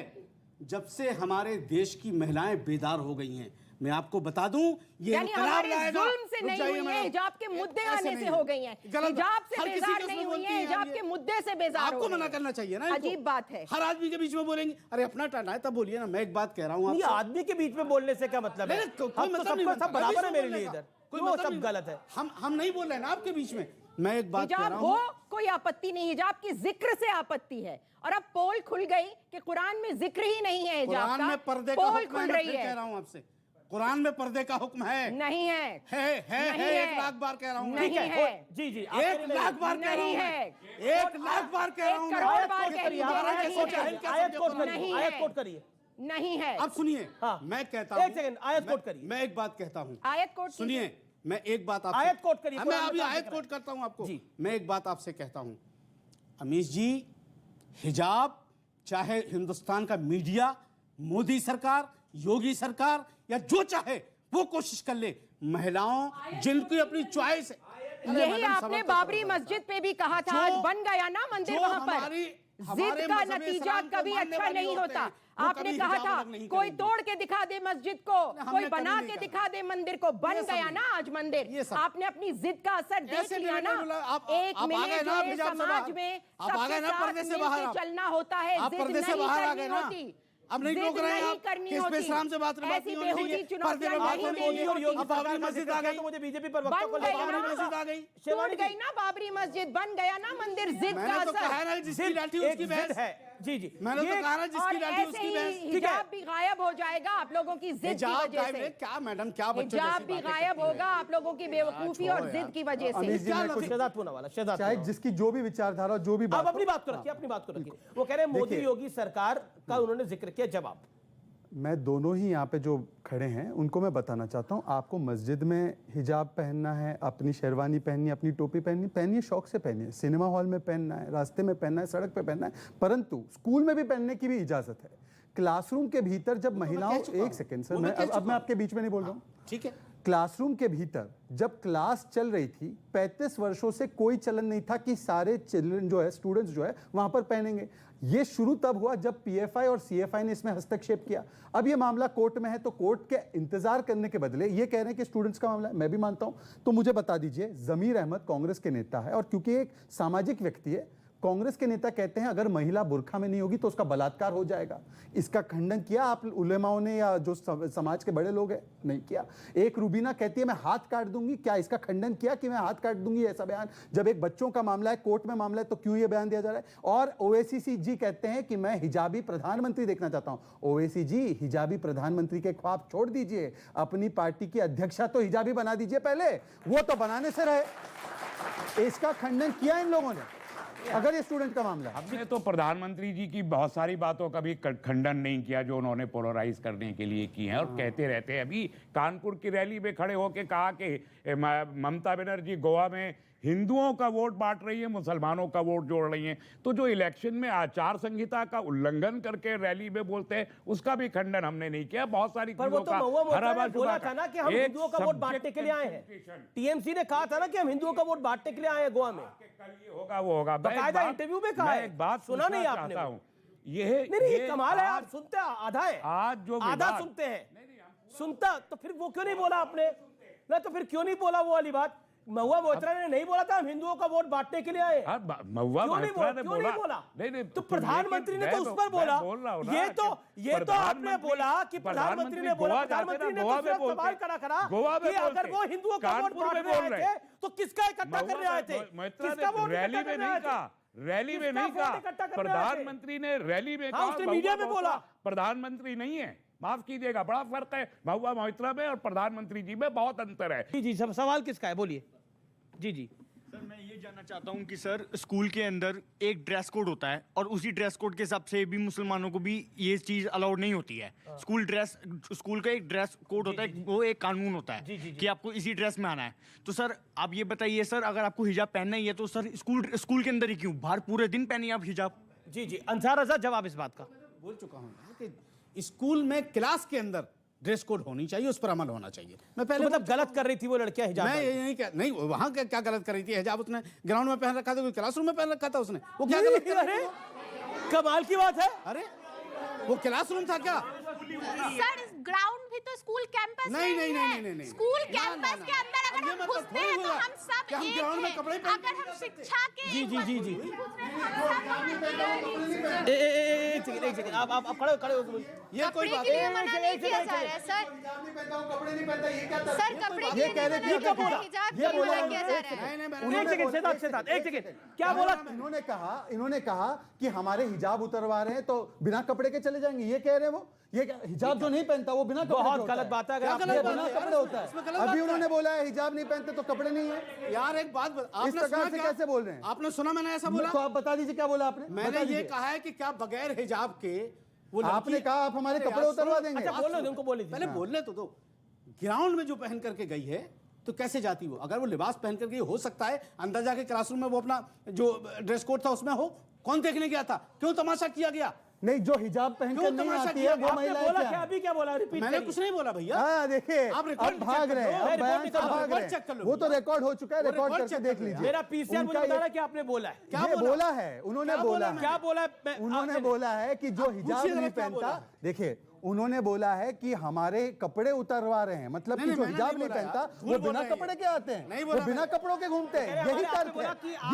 जब से हमारे देश की महिलाएं बेदार हो गई हैं, मैं आपको बता दूं, ये हमारे जुल्म से नहीं हुई है, हिजाब के मुद्दे आने से हो गई हैं। हिजाब से बेजार नहीं हुई है, हिजाब के मुद्दे से बेजार आपको मना करना चाहिए ना। अजीब बात है। हर आदमी के बीच में बोलेंगे, अरे अपना टर्न है तब बोलिए ना। मैं एक बात कह रहा हूँ, आदमी के बीच में बोलने से क्या मतलब है? सब बराबर है मेरे लिए इधर, कोई सब गलत है। हम नहीं बोल रहे ना आपके बीच में। मैं एक बात कह रहा हिजाब हूँ, हो कोई आपत्ति नहीं, हिजाब की जिक्र से आपत्ति है। और अब पोल खुल गई कि कुरान में जिक्र ही नहीं है हिजाब का। कुरान में पर्दे का पोल हुक्म खुल है। रही मैं कह है, रहा हूँ आपसे, कुरान में पर्दे का हुक्म है। नहीं है, है 1 लाख बार कह रहा हूँ। नहीं है, जी 1 लाख बार कह रहा हूँ। नहीं है, 1 लाख बार कह रहा हूँ। 1 करोड़ बार कह लीजिए, आयत कोट करिए। नहीं है। अब सुनिए, मैं कहता हूँ, एक सेकंड, आयत कोट करिए। मैं एक बात कहता हूँ, आयत कोट सुनिए, मैं एक बात आपसे, आयत कोट करिए। मैं अभी आयत कोट करता हूँ आपको। मैं एक बात आपसे कहता हूँ, अमीश जी, हिजाब चाहे हिंदुस्तान का मीडिया, मोदी सरकार, योगी सरकार या जो चाहे वो कोशिश कर ले, महिलाओं जिनकी अपनी चॉइस है। यही आपने बाबरी मस्जिद पे भी कहा था, आज बन गया ना मंदिर वहां पर। जिद का नतीजा कभी अच्छा नहीं होता। आपने कहा था कोई तोड़ के दिखा दे मस्जिद को, कोई बना के दिखा दे मंदिर को, बन गया ना आज मंदिर। आपने अपनी जिद का असर देख लिया ना। एक मिले जुले समाज में सबके साथ मिलकर चलना होता है, जिद नहीं करनी होती। अब नहीं रोक रहे हैं आप कि इस पे इस्लाम से बात ऐसी बेहूदी चुनौतियां नहीं देनी होती। अब बाबरी मस्जिद आ गई तो मुझे बीजेपी पर वक्तव्य को बाबरी मस्जिद आ गई, टूट गई ना बाबरी मस्जिद, बन गया ना मंदिर। जिद का असर, मैंने तो कहा ना जिसकी लाठी उसकी बहस है। जी मैंने तो कहा ना जिसकी लाठी उसकी बहस। हिजाब भी गायब हो जाएगा आप लोगों की जिद की वजह से। क्या मैडम, क्या बच्चे हिजाब भी गायब होगा आप लोगों की बेवकूफी और जिद की वजह से। चाहे जिसकी जो भी विचारधारा, जो भी आप अपनी बात को रखिए, अपनी बात को रखिए। वो कह रहे हैं मोदी योगी सरकार का उन्होंने जिक्र किया, जवाब मैं दोनों ही यहाँ पे जो खड़े हैं उनको मैं बताना चाहता हूँ, आपको मस्जिद में हिजाब पहनना है, अपनी शेरवानी पहननी है, अपनी टोपी पहननी, पहनिए, शौक से पहनिए, सिनेमा हॉल में पहनना है, रास्ते में पहनना है, सड़क पे पहनना है, परंतु स्कूल में भी पहनने की भी इजाजत है। क्लासरूम के भीतर जब महिलाओं, एक सेकेंड सर, अब मैं आपके बीच में नहीं बोल रहा हूँ, ठीक है, क्लासरूम के भीतर जब क्लास चल रही थी 35 वर्षों से कोई चलन नहीं था कि सारे चिल्ड्रन जो है, स्टूडेंट्स जो है वहां पर पहनेंगे। ये शुरू तब हुआ जब पीएफआई और सीएफआई ने इसमें हस्तक्षेप किया। अब ये मामला कोर्ट में है, तो कोर्ट के इंतजार करने के बदले ये कह रहे हैं कि स्टूडेंट्स का मामला है। मैं भी मानता हूं, तो मुझे बता दीजिए, जमीर अहमद कांग्रेस के नेता है और क्योंकि एक सामाजिक व्यक्ति है, कांग्रेस के नेता कहते हैं अगर महिला बुर्खा में नहीं होगी तो उसका बलात्कार हो जाएगा। इसका खंडन किया आप उलेमाओं ने या जो समाज के बड़े लोग हैं? नहीं किया। एक रूबीना कहती है मैं हाथ काट दूंगी, क्या इसका खंडन किया कि मैं हाथ काट दूंगी? ऐसा बयान जब एक बच्चों का मामला है, कोर्ट में मामला है, तो क्यों ये बयान दिया जा रहा है? और ओवैसी जी कहते हैं कि मैं हिजाबी प्रधानमंत्री देखना चाहता हूं। ओवैसी जी, हिजाबी प्रधानमंत्री के ख्वाब छोड़ दीजिए, अपनी पार्टी की अध्यक्षा तो हिजाबी बना दीजिए पहले, वो तो बनाने से रहे। इसका खंडन किया इन लोगों ने अगर ये स्टूडेंट का मामला है। हमने तो प्रधानमंत्री जी की बहुत सारी बातों का भी खंडन नहीं किया जो उन्होंने पोलराइज करने के लिए की हैं, और कहते रहते हैं। अभी कानपुर की रैली में खड़े होकर कहा कि ममता बनर्जी गोवा में हिंदुओं का वोट बांट रही है, मुसलमानों का वोट जोड़ रही हैं। तो जो इलेक्शन में आचार संहिता का उल्लंघन करके रैली में बोलते हैं, उसका भी खंडन हमने नहीं किया। बहुत सारी पर वो तो महुआ मोहतरमा ने बोला था ना कि हम हिंदुओं का वोट बांटने के लिए आए हैं। टीएमसी ने कहा था ना कि हम हिंदुओं का वोट बांटने के लिए आए हैं गोवा में। ये होगा वो होगा, बाकायदा इंटरव्यू में कहा है। एक बात सुना नहीं आपने? ये कमाल है, आप सुनते आधा है, आज जो आधा सुनते हैं। सुनता तो फिर वो क्यों नहीं बोला आपने? ना तो फिर क्यों नहीं बोला वो वाली बात? महुआ मोहतरा ने नहीं बोला था हम हिंदुओं का वोट बांटने के लिए आए? महुआ मोहतरा ने बोला नहीं, तो प्रधानमंत्री ने तो उस पर बोला। ये तो आपने बोला कि प्रधानमंत्री ने बोला, प्रधानमंत्री ने तो सिर्फ सवाल खड़ा करा कि अगर वो हिंदुओं का वोट बांटने आए थे तो किसका इकट्ठा करने आए थे? किसका वोट रैली में नहीं कहा, रैली में नहीं कहा, प्रधानमंत्री ने रैली में कहा, मीडिया में बोला। प्रधानमंत्री नहीं है, माफ कीजिएगा, बड़ा फर्क है महुआ मोहतरा में और प्रधानमंत्री जी में, बहुत अंतर है। जी सब सवाल किसका है, बोलिए। जी सर, मैं ये जानना चाहता हूँ कि सर स्कूल के अंदर एक ड्रेस कोड होता है और उसी ड्रेस कोड के हिसाब से भी मुसलमानों को भी ये चीज अलाउड नहीं होती है। स्कूल का एक ड्रेस कोड होता है, वो एक कानून होता है कि आपको इसी ड्रेस में आना है। तो सर आप ये बताइए सर, अगर आपको हिजाब पहनना ही है तो सर स्कूल के अंदर ही क्यों, बाहर पूरे दिन पहनिए आप हिजाब? जी अंसार रजा, जवाब इस बात का। बोल चुका हूँ कि स्कूल में क्लास के अंदर ड्रेस कोड होनी चाहिए, उस पर अमल होना चाहिए। मैं पहले मतलब गलत कर रही थी वो लड़कियां हिजाब? मैं ये नहीं वहां क्या गलत कर रही थी? हिजाब उसने ग्राउंड में पहन रखा था, कोई क्लासरूम में पहन रखा था उसने, वो क्या गलत कर रही थी? कमाल की बात है। अरे वो क्लासरूम था क्या? सर ग्राउंड भी तो स्कूल कैंपस नहीं। स्कूल कैंपस के अंदर अगर हम घुसते हैं तो हम सब एक हैं। अगर हम शिक्षा के जी एक सेकंड आप खड़े हो। ये कोई बात नहीं किया जा रहा है सर। सर कपड़े के लिए मना नहीं किया जा रहा है, हिजाब के लिए मना किया जा रहा है। एक सेकंड क्या बोला? इन्होंने कहा कि हमारे हिजाब उतरवा रहे हैं तो बिना कपड़े के चले जाएंगे, ये कह रहे हैं वो। ये हिजाब जो नहीं पहनता वो बिना कपड़े बहुत गलत बात है। बिना कपड़े होता है। अभी उन्होंने बोला है हिजाब नहीं पहनते तो कपड़े नहीं है। यार एक बात इस प्रकार से कैसे बोल रहे हैं? आपने सुना मैंने ऐसा बोला? तो आप बता दीजिए क्या बोला आपने? मैंने ये कहा है कि क्या बगैर हिजाब के वो आपने कहा आप हमारे कपड़े उतरवा देंगे? अच्छा बोलो, उनको बोले पहले बोलने तो दो। ग्राउंड में जो पहन करके गई है तो कैसे जाती वो? अगर वो लिबास पहन करके हो सकता है अंदर जाके क्लासरूम में वो अपना जो ड्रेस कोड था उसमें हो, कौन देखने गया था? क्यों तमाशा किया गया? नहीं, जो हिजाब पहनकर नहीं आती है वो महिलाएं बोला क्या? अभी क्या बोला? रिपीट मैंने कुछ नहीं बोला भैया। हाँ देखिए, अब भाग रहे हैं, अब बयान से भाग रहे हैं। वो तो रिकॉर्ड हो चुका है, रिकॉर्ड करके देख लीजिए। मेरा पीसीआर मुझे बता रहा है कि आपने बोला है। क्या बोला है? उन्होंने बोला है। क्या बोला है? उन्होंने बोला है कि जो हिजाब नहीं पहनता, देखिए उन्होंने बोला है कि हमारे कपड़े उतरवा रहे हैं, मतलब कि जो हिजाब नहीं पहनता वो बिना कपड़े के आते हैं, वो बिना कपड़ों के घूमते हैं। यही तर्क है,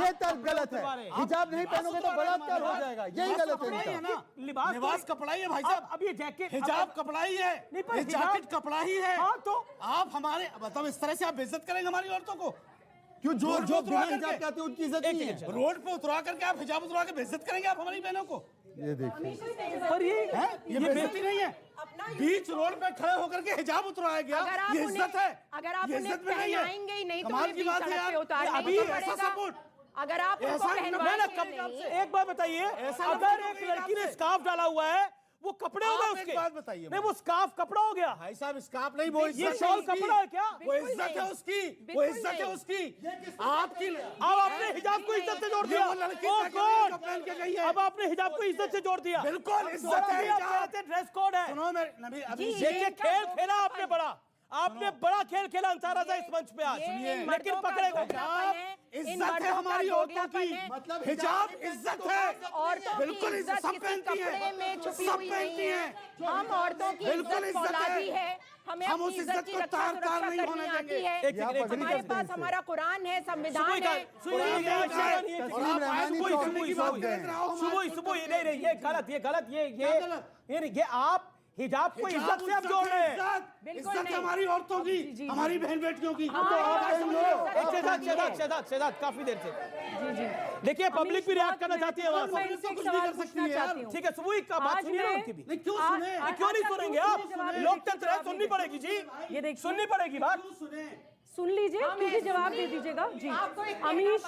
ये तर्क गलत है। हिजाब नहीं पहनोगे तो बलात्कार हो जाएगा, यही गलत है। लिबास कपड़ा ही है भाई साहब। अब ये जैकेट हिजाब कपड़ा ही है, ये जैकेट कपड़ा ही है। तो आप हमारे मतलब इस तरह से आप बेइज्जत करेंगे हमारी औरतों को? क्यों जो बिना हिजाब के आते हैं उनकी इज्जत नहीं है? रोड पे उतरा करके आप हिजाब उतरा के बेइज्जत करेंगे आप हमारी बहनों को? ये देखिए, पर ये बेइज्जती नहीं है। बीच रोड पे खड़े होकर के हिजाब उतराया गया, ये इज्जत है? अगर आप उन्हें पहनाएंगे ही नहीं तो कमाल की बात है यार। अभी ऐसा सपोर्ट अगर आप उनको पहनवाएंगे। एक बात बताइए, अगर एक लड़की ने स्कार्फ डाला हुआ है वो कपड़े हो गए उसके? बात बताइए। नहीं, वो स्कार्फ कपड़ा हो गया। भाई साहब स्कार्फ नहीं, वो ये शॉल कपड़ा है क्या? वो इज्जत है उसकी, वो इज्जत है उसकी। आपकी अब आपने हिजाब को इज्जत से जोड़ दिया। अब आपने हिजाब को इज्जत से जोड़ दिया। बिल्कुल इज्जत है, ड्रेस कोड है। सुनो मेरे ये खेल खेला आपने बड़ा। आपने बड़ा खेल खेला अंसारा इस मंच पे आज, लेकिन पकड़े गए। इज्जत है हमारी औरतों की, मतलब हिजाब इज्जत है, बिल्कुल इज्जत सब पहनती है, सब पहनती है। हम औरतों की इज्जत फौलादी है, हमें हम उस अपनी इज्जत की को रक्षा तार तार नहीं करनी होने आती देंगे। है। हमारे पास हमारा कुरान है, संविधान है। सुबह ये गलत, ये आप हिजाब को इज्जत से आप जोड़ रहे हैं। इज्जत हमारी औरतों की, हमारी बहन बेटियों की। शहजाद काफी देर से देखिए, पब्लिक भी रिएक्ट करना चाहती है। ठीक है, सुबह का बात सुनिए ना उनकी भी। क्यों नहीं सुनेंगे आप? लोकतंत्र है, सुननी पड़ेगी जी, ये सुननी पड़ेगी बात। सुन लीजिए, कीजिए, जवाब दे दीजिएगा जी। अमीश,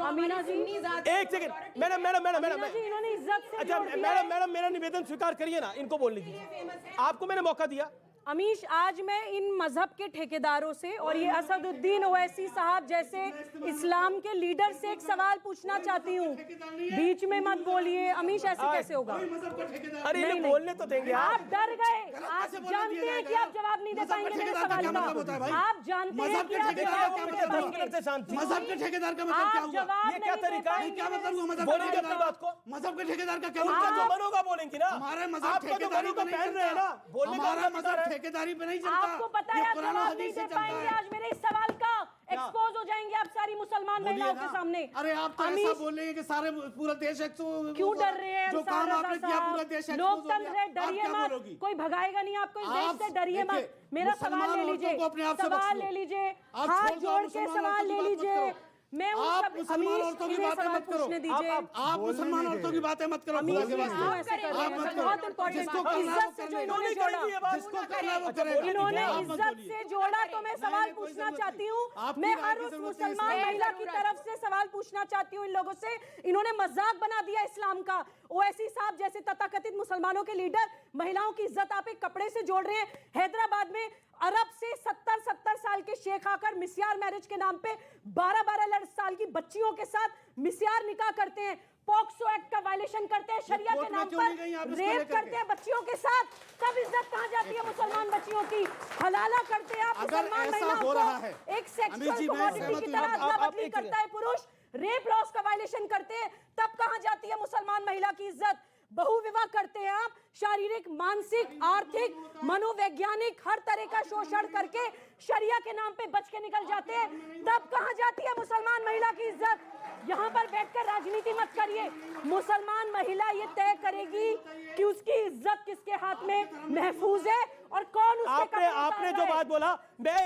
अमीना जी, एक सेकंड, मैडम जी, इन्होंने इज्जत से अच्छा जोड़ दिया है। मैडम मेरा निवेदन स्वीकार करिए ना, इनको बोलने दीजिए। आपको मैंने मौका दिया। अमीश, आज मैं इन मजहब के ठेकेदारों से और ये असदुद्दीन ओवैसी साहब जैसे इस्लाम के लीडर से एक सवाल पूछना चाहती हूँ। बीच में मत बोलिए अमीश, ऐसे कैसे होगा? अरे इन्हें बोलने तो देंगे। आप डर गए, आप जानते हैं कि आप जवाब नहीं दे पाएंगे मेरे सवाल का। आप जानते हैं कि आप जवाब नहीं दे पाएंगे। मजहब के ठेकेदार का मतलब क्या हुआ? ये क्या तरीका है? क्या मतलब हुआ मजहब बोलेंगे अपनी बात को? मजहब के ठेकेदार का क्या जो मतलब? बनोगा बोलेंगे ना। हमारे मजहब ठेकेदारी पे नहीं पहन रहे हैं ना, बोलने का हमारा मजहब ठेकेदारी पे नहीं चलता। आपको पता है आप जवाब नहीं दे पाएंगे आज मेरे इस सवाल का। एक्सपोज हो जाएंगे आप सारी मुसलमान महिलाओं के सामने। अरे आप तो ऐसा बोल रहे हैं कि सारे पूरा देश क्यों डर रहे हैं? जो काम आपने किया पूरा देश लोकतंत्र है, डरिए मत, कोई भगाएगा नहीं आपको इस देश से, डरिए मत। मेरा सवाल ले लीजिए, सवाल ले लीजिए, हाथ जोड़ के सवाल ले लीजिए। मैं आप मुसलमान औरतों की बातें मत करो। आप मुसलमान औरतों की बातें मत करो। बहुत इम्पोर्टेंट, इज्जत से जो इन्होंने जोड़ा, इन्होंने इज्जत से जोड़ा, तो मैं सवाल पूछना चाहती हूँ। मैं हर उस मुसलमान महिला की तरफ से सवाल पूछना चाहती हूँ इन लोगों से। इन्होंने मजाक बना दिया इस्लाम का। ओवैसी साहब जैसे तथाकथित मुसलमानों के लीडर महिलाओं की इज्जत आप एक कपड़े से जोड़ रहे हैं। हैदराबाद में अरब से 70 साल के शेख आकर मिस्यार मैरिज के नाम पे 12 साल की बच्चियों के साथ मिस्यार निकाह करते हैं, पॉक्सो एक्ट का वायलेशन करते हैं, शरिया के नाम पर रेप करते हैं बच्चियों के साथ। तब इज्जत कहाँ जाती है मुसलमान बच्चियों की? हलाला करते हैं आप मुसलमान महिलाओं को, एक सेक्सुअल कमोडिटी की तरह अदला-बदली करता है पुरुष, रेप लॉस का वायलेशन करते हैं, तब कहाँ जाती है मुसलमान महिला की इज्जत? बहुविवाह करते हैं आप, शारीरिक, मानसिक, आर्थिक, मनोवैज्ञानिक हर तरह का शोषण करके शरिया के नाम पे बच के निकल जाते हैं, तब कहाँ जाती है मुसलमान महिला की इज्जत? यहाँ पर बैठकर राजनीति मत करिए। मुसलमान महिला ये तय करेगी कि उसकी इज्जत किसके हाथ में महफूज है और कौन उसके आपने जो बात बोला, मैं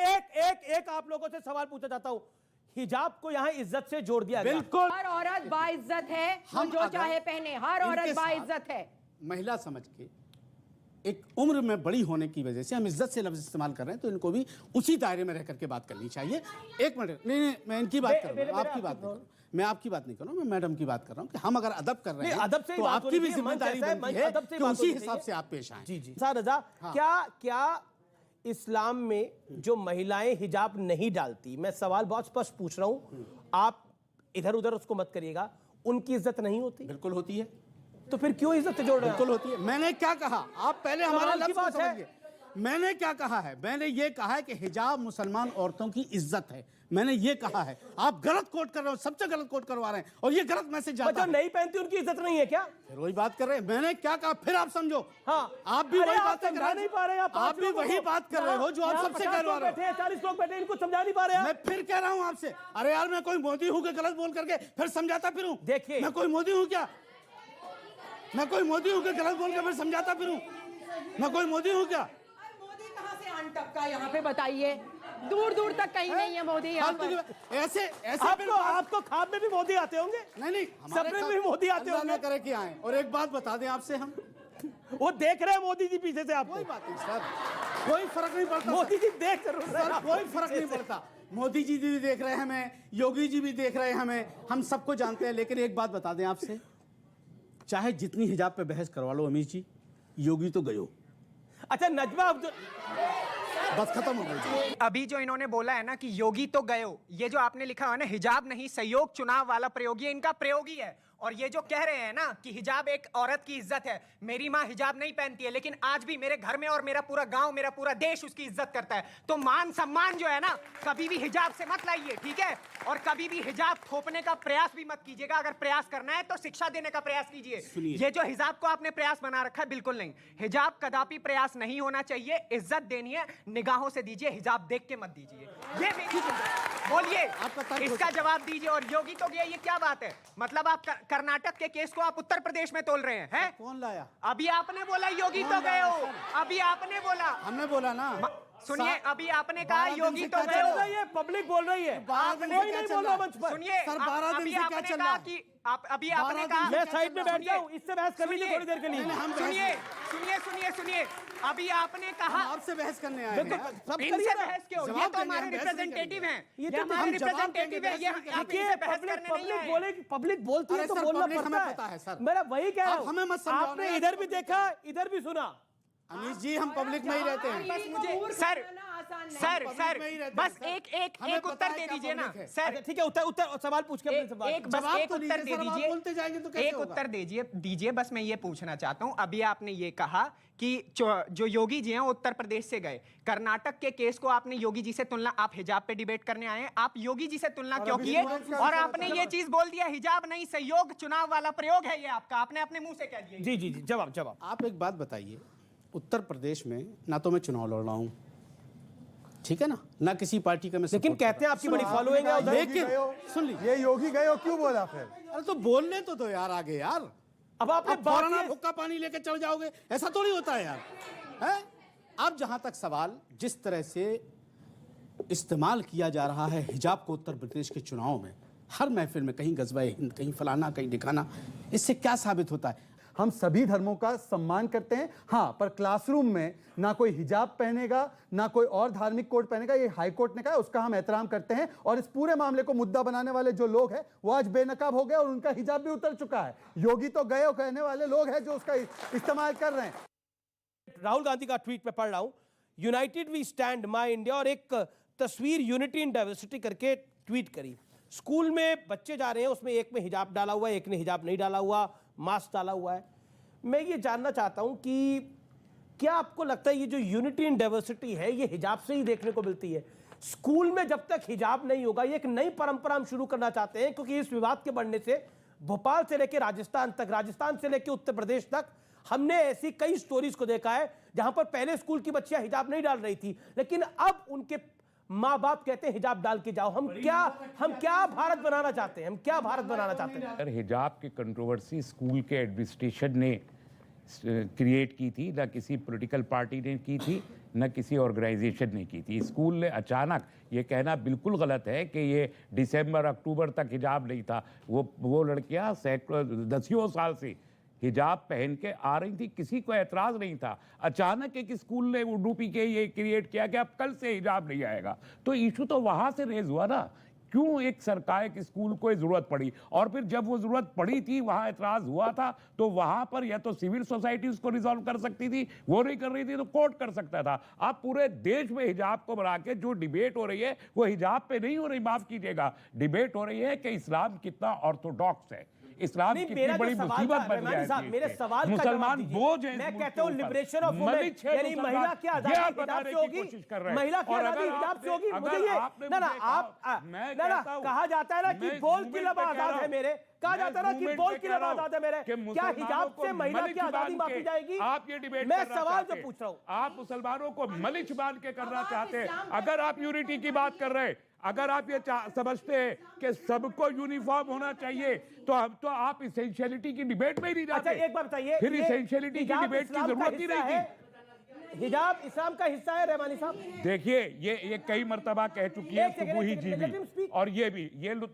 एक आप लोगों से सवाल पूछना चाहता हूँ। हिजाब को यहाँ इज्जत से जोड़ दिया गया। बिल्कुल, हर औरत बाइज्जत है, हम जो चाहे पहने, हर औरत बाइज्जत है। महिला समझ के एक उम्र में बड़ी होने की वजह से हम इज्जत से लफ्ज इस्तेमाल कर रहे हैं, तो इनको भी उसी दायरे में रह करके बात करनी चाहिए। एक मिनट, नहीं मैं इनकी बात कर रहा हूँ, आपकी बात नहीं कर रहा हूँ, मैं आपकी बात नहीं कर रहा हूँ, मैं मैडम की बात कर रहा हूँ कि हम अगर अदब कर रहे हैं तो आपकी भी जिम्मेदारी बनती है कि उसी हिसाब से आप पेश आए। जी रजा, क्या इस्लाम में जो महिलाएं हिजाब नहीं डालती, मैं सवाल बहुत स्पष्ट पूछ रहा हूं, आप इधर उधर उसको मत करिएगा, उनकी इज्जत नहीं होती? बिल्कुल होती है। तो फिर क्यों इज्जत से जोड़ रहे हैं? बिल्कुल होती है। मैंने क्या कहा, आप पहले हमारे लफ्ज़ को समझिए। मैंने क्या कहा है? मैंने ये कहा है कि हिजाब मुसलमान औरतों की इज्जत है, मैंने ये कहा है। आप गलत कोट कर रहे हो, सबसे गलत कोट करवा रहे हैं और ये गलत मैसेज जाता है। जो नहीं पहनती उनकी इज्जत नहीं है क्या? फिर वही बात कर रहे हैं। मैंने क्या कहा, फिर आप समझो। हाँ, आप भी वही बात कर नहीं पा रहे, आप भी वही बात कर रहे हो जो आप सबसे कहलवा रहे हो। 40 लोग बैठे, इनको समझा नहीं पा रहे। मैं फिर कह रहा हूँ आपसे, अरे यार मैं कोई मोदी हूँ कि गलत बोल करके फिर समझाता फिरूं? देखिए, मैं कोई मोदी हूँ क्या? मैं कोई मोदी हूँ कि गलत बोल के फिर समझाता फिरूं? मैं कोई मोदी हूँ क्या? मोदी कहाँ से अन टपका यहाँ पे बताइए? दूर दूर तक कहीं नहीं है मोदी यहाँ पर। ऐसे आपको ख्वाब में भी मोदी आते होंगे? नहीं, सपने में भी मोदी आते होंगे। करे कि आए। और एक बात बता दें आपसे, हम वो देख रहे हैं मोदी जी पीछे से। आपको कोई बात नहीं सर, कोई फर्क नहीं पड़ता। मोदी जी देख रहे सर, कोई फर्क नहीं पड़ता। मोदी जी भी देख रहे हैं हमें, योगी जी भी देख रहे हैं हमें, हम सबको जानते हैं। लेकिन एक बात बता दें आपसे, चाहे जितनी हिजाब पे बहस करवा लो अमीश जी, योगी तो गयो। अच्छा नजमा अब्दुल, बस खत्म हो गई। अभी जो इन्होंने बोला है ना कि योगी तो गयो, ये जो आपने लिखा है ना, हिजाब नहीं सहयोग चुनाव वाला प्रयोगी, इनका प्रयोगी है। और ये जो कह रहे हैं ना कि हिजाब एक औरत की इज्जत है, मेरी माँ हिजाब नहीं पहनती है, लेकिन आज भी मेरे घर में और मेरा पूरा गांव, मेरा पूरा देश उसकी इज्जत करता है। तो मान सम्मान जो है ना, कभी भी हिजाब से मत लाइए, ठीक है? और कभी भी हिजाब थोपने का प्रयास भी मत कीजिएगा। अगर प्रयास करना है तो शिक्षा देने का प्रयास कीजिए। ये जो हिजाब को आपने प्रयास बना रखा है, बिल्कुल नहीं। हिजाब कदापि प्रयास नहीं होना चाहिए। इज्जत देनी है, निगाहों से दीजिए, हिजाब देख के मत दीजिए। ये मेरी बोलिए, इसका जवाब दीजिए। और योगी तो गया, ये क्या बात है? मतलब आप कर्नाटक के केस को आप उत्तर प्रदेश में तोल रहे हैं? कौन लाया? अभी आपने बोला योगी तो गए हो, अभी आपने बोला, हमने बोला ना। सुनिए, अभी आपने कहा योगी तो गए हो। ये पब्लिक बोल रही है, आपने नहीं बोल रहा मंच पर। सुनिए, अभी आपने कहा कि अभी आपने कहा, मैं साइड में बैठ जाऊं, इससे बहस कर लीजिए थोड़ी देर के लिए। सुनिए सुनिए सुनिए सुनिए, अभी आपने कहा आपसे बहस करने आए हैं। इनसे बहस क्यों? ये तो हमारे रिप्रेजेंटेटिव हैं, ये हमारे रिप्रेजेंटेटिव है। ये आप इनसे बहस करने नहीं आए। बोले, पब्लिक बोलती है तो बोलना पड़ता है सर। मेरा वही कह रहा हूं, हमें मत समझाओ। आपने इधर भी देखा, इधर भी सुना। अमीश जी, हम पब्लिक में ही रहते हैं। बस मुझे सर बस एक उत्तर दे दीजिए ना सर। ठीक है, उत्तर सवाल पूछ के एक उत्तर दे दीजिए, बोलते जाएंगे तो कैसे एक उत्तर दीजिए। बस मैं ये पूछना चाहता हूँ, अभी आपने ये कहा कि जो योगी जी हैं उत्तर प्रदेश से गए, कर्नाटक के केस को आपने योगी जी से तुलना, आप हिजाब पे डिबेट करने आए हैं, आप योगी जी से तुलना क्यों किए? और आपने ये चीज बोल दिया हिजाब नहीं, सहयोग चुनाव वाला प्रयोग है ये आपका, आपने अपने मुंह से कह दिया। जी जी जी, जवाब। आप एक बात बताइए, उत्तर प्रदेश में ना तो मैं चुनाव लड़ रहा हूँ, ठीक है ना, ना किसी पार्टी का मैं, लेकिन कहते हैं आपकी बड़ी फॉलोइंग है उधर। लेकिन सुन ली, ये योगी गए हो क्यों बोला फिर? अरे तो बोलने तो दो यार आगे यार। अब आपने फौरन हुक्का पानी लेके चढ़ जाओगे, ऐसा थोड़ी होता है यार, है? अब जहां तक सवाल जिस तरह से इस्तेमाल किया जा रहा है हिजाब को उत्तर प्रदेश के चुनाव में, हर महफिल में कहीं गजवा हिंद, कहीं फलाना, कहीं दिखाना, इससे क्या साबित होता है? हम सभी धर्मों का सम्मान करते हैं, हाँ, पर क्लासरूम में ना कोई हिजाब पहनेगा, ना कोई और धार्मिक कोड पहनेगा, ये हाई कोर्ट ने कहा, उसका हम एहतराम करते हैं। और इस पूरे मामले को मुद्दा बनाने वाले जो लोग हैं वो आज बेनकाब हो गए और उनका हिजाब भी उतर चुका है। योगी तो गए हो कहने वाले लोग हैं जो उसका इस्तेमाल कर रहे हैं। राहुल गांधी का ट्वीट में पढ़ रहा हूं, united we stand my India, और एक तस्वीर यूनिटी इन डाइवर्सिटी करके ट्वीट करी। स्कूल में बच्चे जा रहे हैं, उसमें एक में हिजाब डाला हुआ है, एक ने हिजाब नहीं डाला हुआ, मास्क डाला हुआ है। मैं ये जानना चाहता हूं कि क्या आपको लगता है ये जो यूनिटी इन डाइवर्सिटी है ये हिजाब से ही देखने को मिलती है? स्कूल में जब तक हिजाब नहीं होगा, ये एक नई परंपरा हम शुरू करना चाहते हैं, क्योंकि इस विवाद के बढ़ने से भोपाल से लेकर राजस्थान तक, राजस्थान से लेकर उत्तर प्रदेश तक हमने ऐसी कई स्टोरीज को देखा है जहां पर पहले स्कूल की बच्चियां हिजाब नहीं डाल रही थी, लेकिन अब उनके माँ बाप कहते हैं हिजाब डाल के जाओ। हम क्या भारत बनाना चाहते हैं? हम क्या भारत बनाना चाहते हैं? हिजाब की कंट्रोवर्सी स्कूल के एडमिनिस्ट्रेशन ने क्रिएट की थी, ना किसी पॉलिटिकल पार्टी ने की थी, ना किसी ऑर्गेनाइजेशन ने की थी। स्कूल ने अचानक ये कहना बिल्कुल गलत है कि ये दिसंबर अक्टूबर तक हिजाब नहीं था। वो लड़कियां दसियों साल से हिजाब पहन के आ रही थी, किसी को एतराज नहीं था। अचानक एक स्कूल ने उडुपी के ये क्रिएट किया कि अब कल से हिजाब नहीं आएगा, तो इशू तो वहां से रेज हुआ ना। क्यों एक सरकार के स्कूल को जरूरत पड़ी? और फिर जब वो जरूरत पड़ी थी, वहां एतराज हुआ था, तो वहां पर या तो सिविल सोसाइटी उसको रिजॉल्व कर सकती थी, वो नहीं कर रही थी तो कोर्ट कर सकता था। आप पूरे देश में हिजाब को बढ़ा के जो डिबेट हो रही है वो हिजाब पे नहीं हो रही, माफ कीजिएगा, डिबेट हो रही है कि इस्लाम कितना ऑर्थोडॉक्स है, इस्लाम कितनी बड़ी मुसीबत बन गया है। मेरे सवाल का मुसलमान बोझ है। मैं कहता हूं लिबरेशन ऑफ वुमेन, यानी महिला की आजादी हिजाब से होगी, महिला की आजादी हिजाब से होगी। मुझे ये ना कहा जाता है ना कि बोल की लब आजाद है मेरे, कहा जाता है ना कि बोल की लब आजाद है मेरे, क्या हिजाब से महिला की आजादी मापी जाएगी? आप ये डिबेट मैं सवाल जो पूछ रहा हूं, आप मुसलमानों को मलिच बांध के करना चाहते हैं। अगर आप यूनिटी की बात कर रहे हैं, अगर आप ये समझते हैं कि सबको यूनिफॉर्म होना चाहिए, तो आप इसेंशियलिटी की डिबेट में ही नहीं जाते। अच्छा एक बात बताइए, फिर इसेंशियलिटी की डिबेट की जरूरत ही नहीं थी। हिजाब इस्लाम का हिस्सा है रहमानी साहब? देखिए ये कई मरतबा कह चुकी है सुबुही जी भी, और ये भी,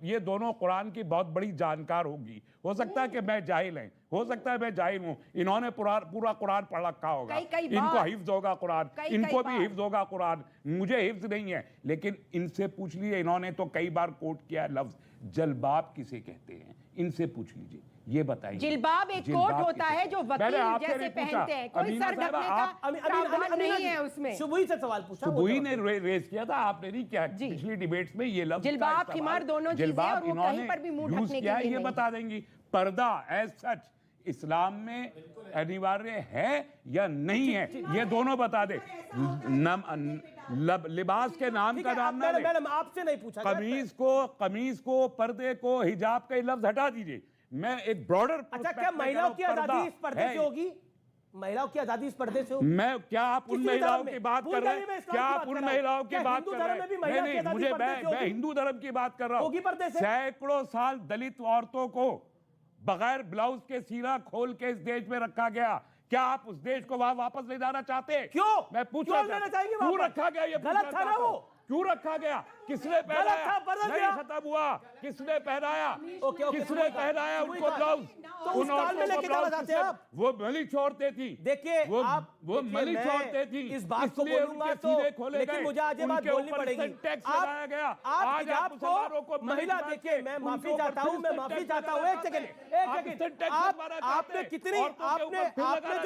ये दोनों कुरान की बहुत बड़ी जानकार होगी। हो सकता है कि मैं जाहिल है, हो सकता है मैं जाहिल हूँ, इन्होंने पूरा कुरान पढ़ रखा होगा, इनको हिफ्ज होगा कुरान, इनको भी हिफ्ज होगा कुरान, मुझे हिफ्ज नहीं है। लेकिन इनसे पूछ लीजिए, इन्होंने तो कई बार कोट किया लफ्ज जलबाब किसे कहते हैं, इनसे पूछ लीजिए। ये बताइए। जिल्बाब एक कोट होता है जो वकील जैसे पहनते हैं, कोई अमीना सर साहब, ढकने का प्रावधान नहीं है उसमें। शुभुई से सवाल पूछा, शुभुई ने रेज किया था, आपने नहीं किया। पिछली डिबेट्स में ये लफ्ज जिल्बाब खिमार दोनों चीजें और वो कहीं पर भी मुंह ढकने के लिए ये बता देंगी। पर्दा एज सच इस्लाम में अनिवार्य है या नहीं है, ये दोनों बता दे। लिबास के नाम का नाम ना ले। मैडम आपसे नहीं पूछा। कमीज को, पर्दे को, हिजाब का लफ्ज हटा दीजिए। मैं एक ब्रॉडर, अच्छा क्या महिलाओं की आजादी इस पर्दे से होगी? महिलाओं की आजादी इस पर्दे से होगी? मैं क्या आप उन महिलाओं की बात कर रहे हैं? क्या आप उन महिलाओं की बात कर रहे हैं? नहीं, मुझे मैं हिंदू धर्म की बात कर रहा हूँ। सैकड़ों साल दलित औरतों को बगैर ब्लाउज के सीना खोल के इस देश में रखा गया। क्या आप उस देश को वहां वापस ले जाना चाहते? क्यों? मैं पूछ रहा था, क्यों रखा गया? ये गलत था ना वो? क्यों रखा गया? किसने पहनाया? नहीं खत्म हुआ। किसने पहनाया? किसने पहनाया उनको ब्लाउज? उन औरतों को ब्लाउज वो मली छोड़ते थी। देखिए वो मली छोड़ते थी। इस बात को बोलूंगा तो, लेकिन मुझे आज ये बात बोलनी पड़ेगी। टैक्स लगाया गया। आज आपको महिला, देखिए मैं माफी चाहता हूँ, एक सेकंड। आपने कितनी, आपने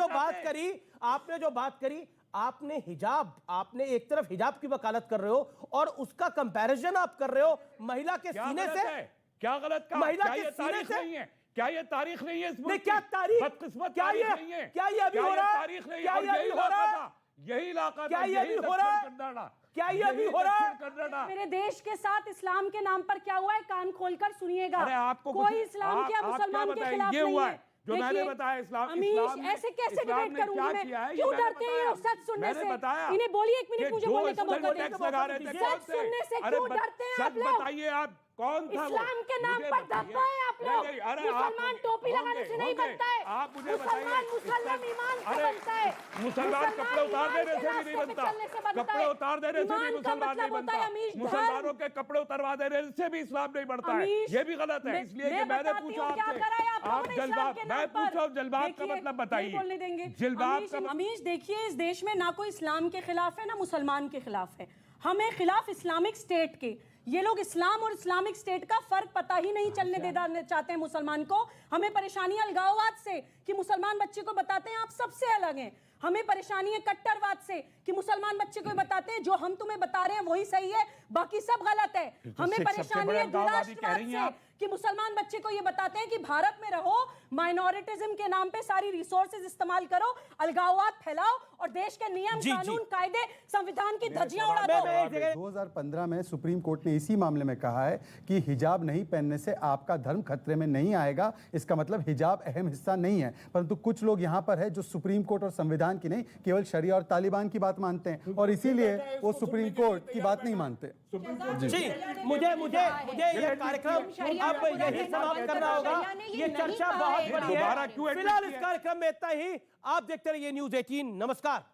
जो बात करी, आपने हिजाब, आपने एक तरफ हिजाब की वकालत कर रहे हो और उसका कंपैरिजन आप कर रहे हो महिला के सीने से। क्या गलत कहा? महिला के सीने से नहीं है क्या? ये तारीख नहीं है इस नहीं, क्या तारीख? बदकिस्मत क्या तारीख ये नहीं है? क्या ये अभी हो रहा है? तारीख नहीं क्या है? ये अभी हो रहा है? यही इलाका, क्या ये अभी हो रहा है? क्या ये अभी हो रहा है? मेरे देश के साथ इस्लाम के नाम पर क्या हुआ है, कान खोलकर सुनिएगा। अरे आपको कोई इस्लाम के मुसलमान के खिलाफ नहीं है। जो मैंने बताया इस्लाम, अमीश ऐसे कैसे डिबेट करूंगी मैं? क्यों डरते हैं लोग सच सुनने से? इन्हें बोलिए, एक मिनट मुझे बोलने का मौका दें। सच सुनने से क्यों डरते हैं आप लोग? बताइए आप कौन था? इस्लाम के नाम पर धब्बा है आप लोग। मुसलमान टोपी लगाने से नहीं बनता है। आप मुझे मुसलमान मुसलमान ईमान से बनता है। मुसलमान कपड़े उतार देने से भी नहीं बनता। कपड़े उतार देने से भी मुसलमान नहीं बनता। मुसलमानों के कपड़े उतारवा देने से भी इस्लाम नहीं बढ़ता है। ये भी गलत है। इसलिए कि मैंने पूछा आपसे, आप जलबाब, मैं पूछा जलबाब का मतलब बताइए। बोलने देंगे जलबाब का अमीश, देखिए इस देश में ना कोई इस्लाम के खिलाफ है ना मुसलमान के खिलाफ है। हमें खिलाफ इस्लामिक स्टेट के, ये लोग इस्लाम और इस्लामिक स्टेट का फर्क पता ही नहीं चलने देना चाहते हैं मुसलमान को। हमें परेशानी अलगाववाद से कि मुसलमान बच्चे को बताते हैं आप सबसे अलग हैं। हमें परेशानी है कट्टरवाद से कि मुसलमान बच्चे को बताते हैं जो हम तुम्हें बता रहे हैं वही सही है, बाकी सब गलत है। हमें परेशानी है निराशवाद से कि मुसलमान बच्चे को ये बताते हैं कि भारत में रहो, माइनॉरिटिज्म के नाम पे सारी रिसोर्सेज इस्तेमाल करो, अलगाववाद फैलाओ और देश के नियम कानून कायदे संविधान की धज्जियां उड़ा दो। 2015 में सुप्रीम कोर्ट ने इसी मामले में कहा है कि हिजाब नहीं पहनने से आपका धर्म खतरे में नहीं आएगा। इसका मतलब हिजाब अहम हिस्सा नहीं है। परंतु कुछ लोग यहाँ पर है जो सुप्रीम कोर्ट और संविधान की नहीं, केवल शरिया और तालिबान की बात मानते हैं और इसीलिए वो सुप्रीम कोर्ट की बात नहीं मानते। जी, मुझे ये कार्यक्रम अब यही समाप्त करना होगा। ये चर्चा बहुत बड़ी है। फिलहाल इस कार्यक्रम में इतना ही। आप देखते रहिए न्यूज़ 18। नमस्कार।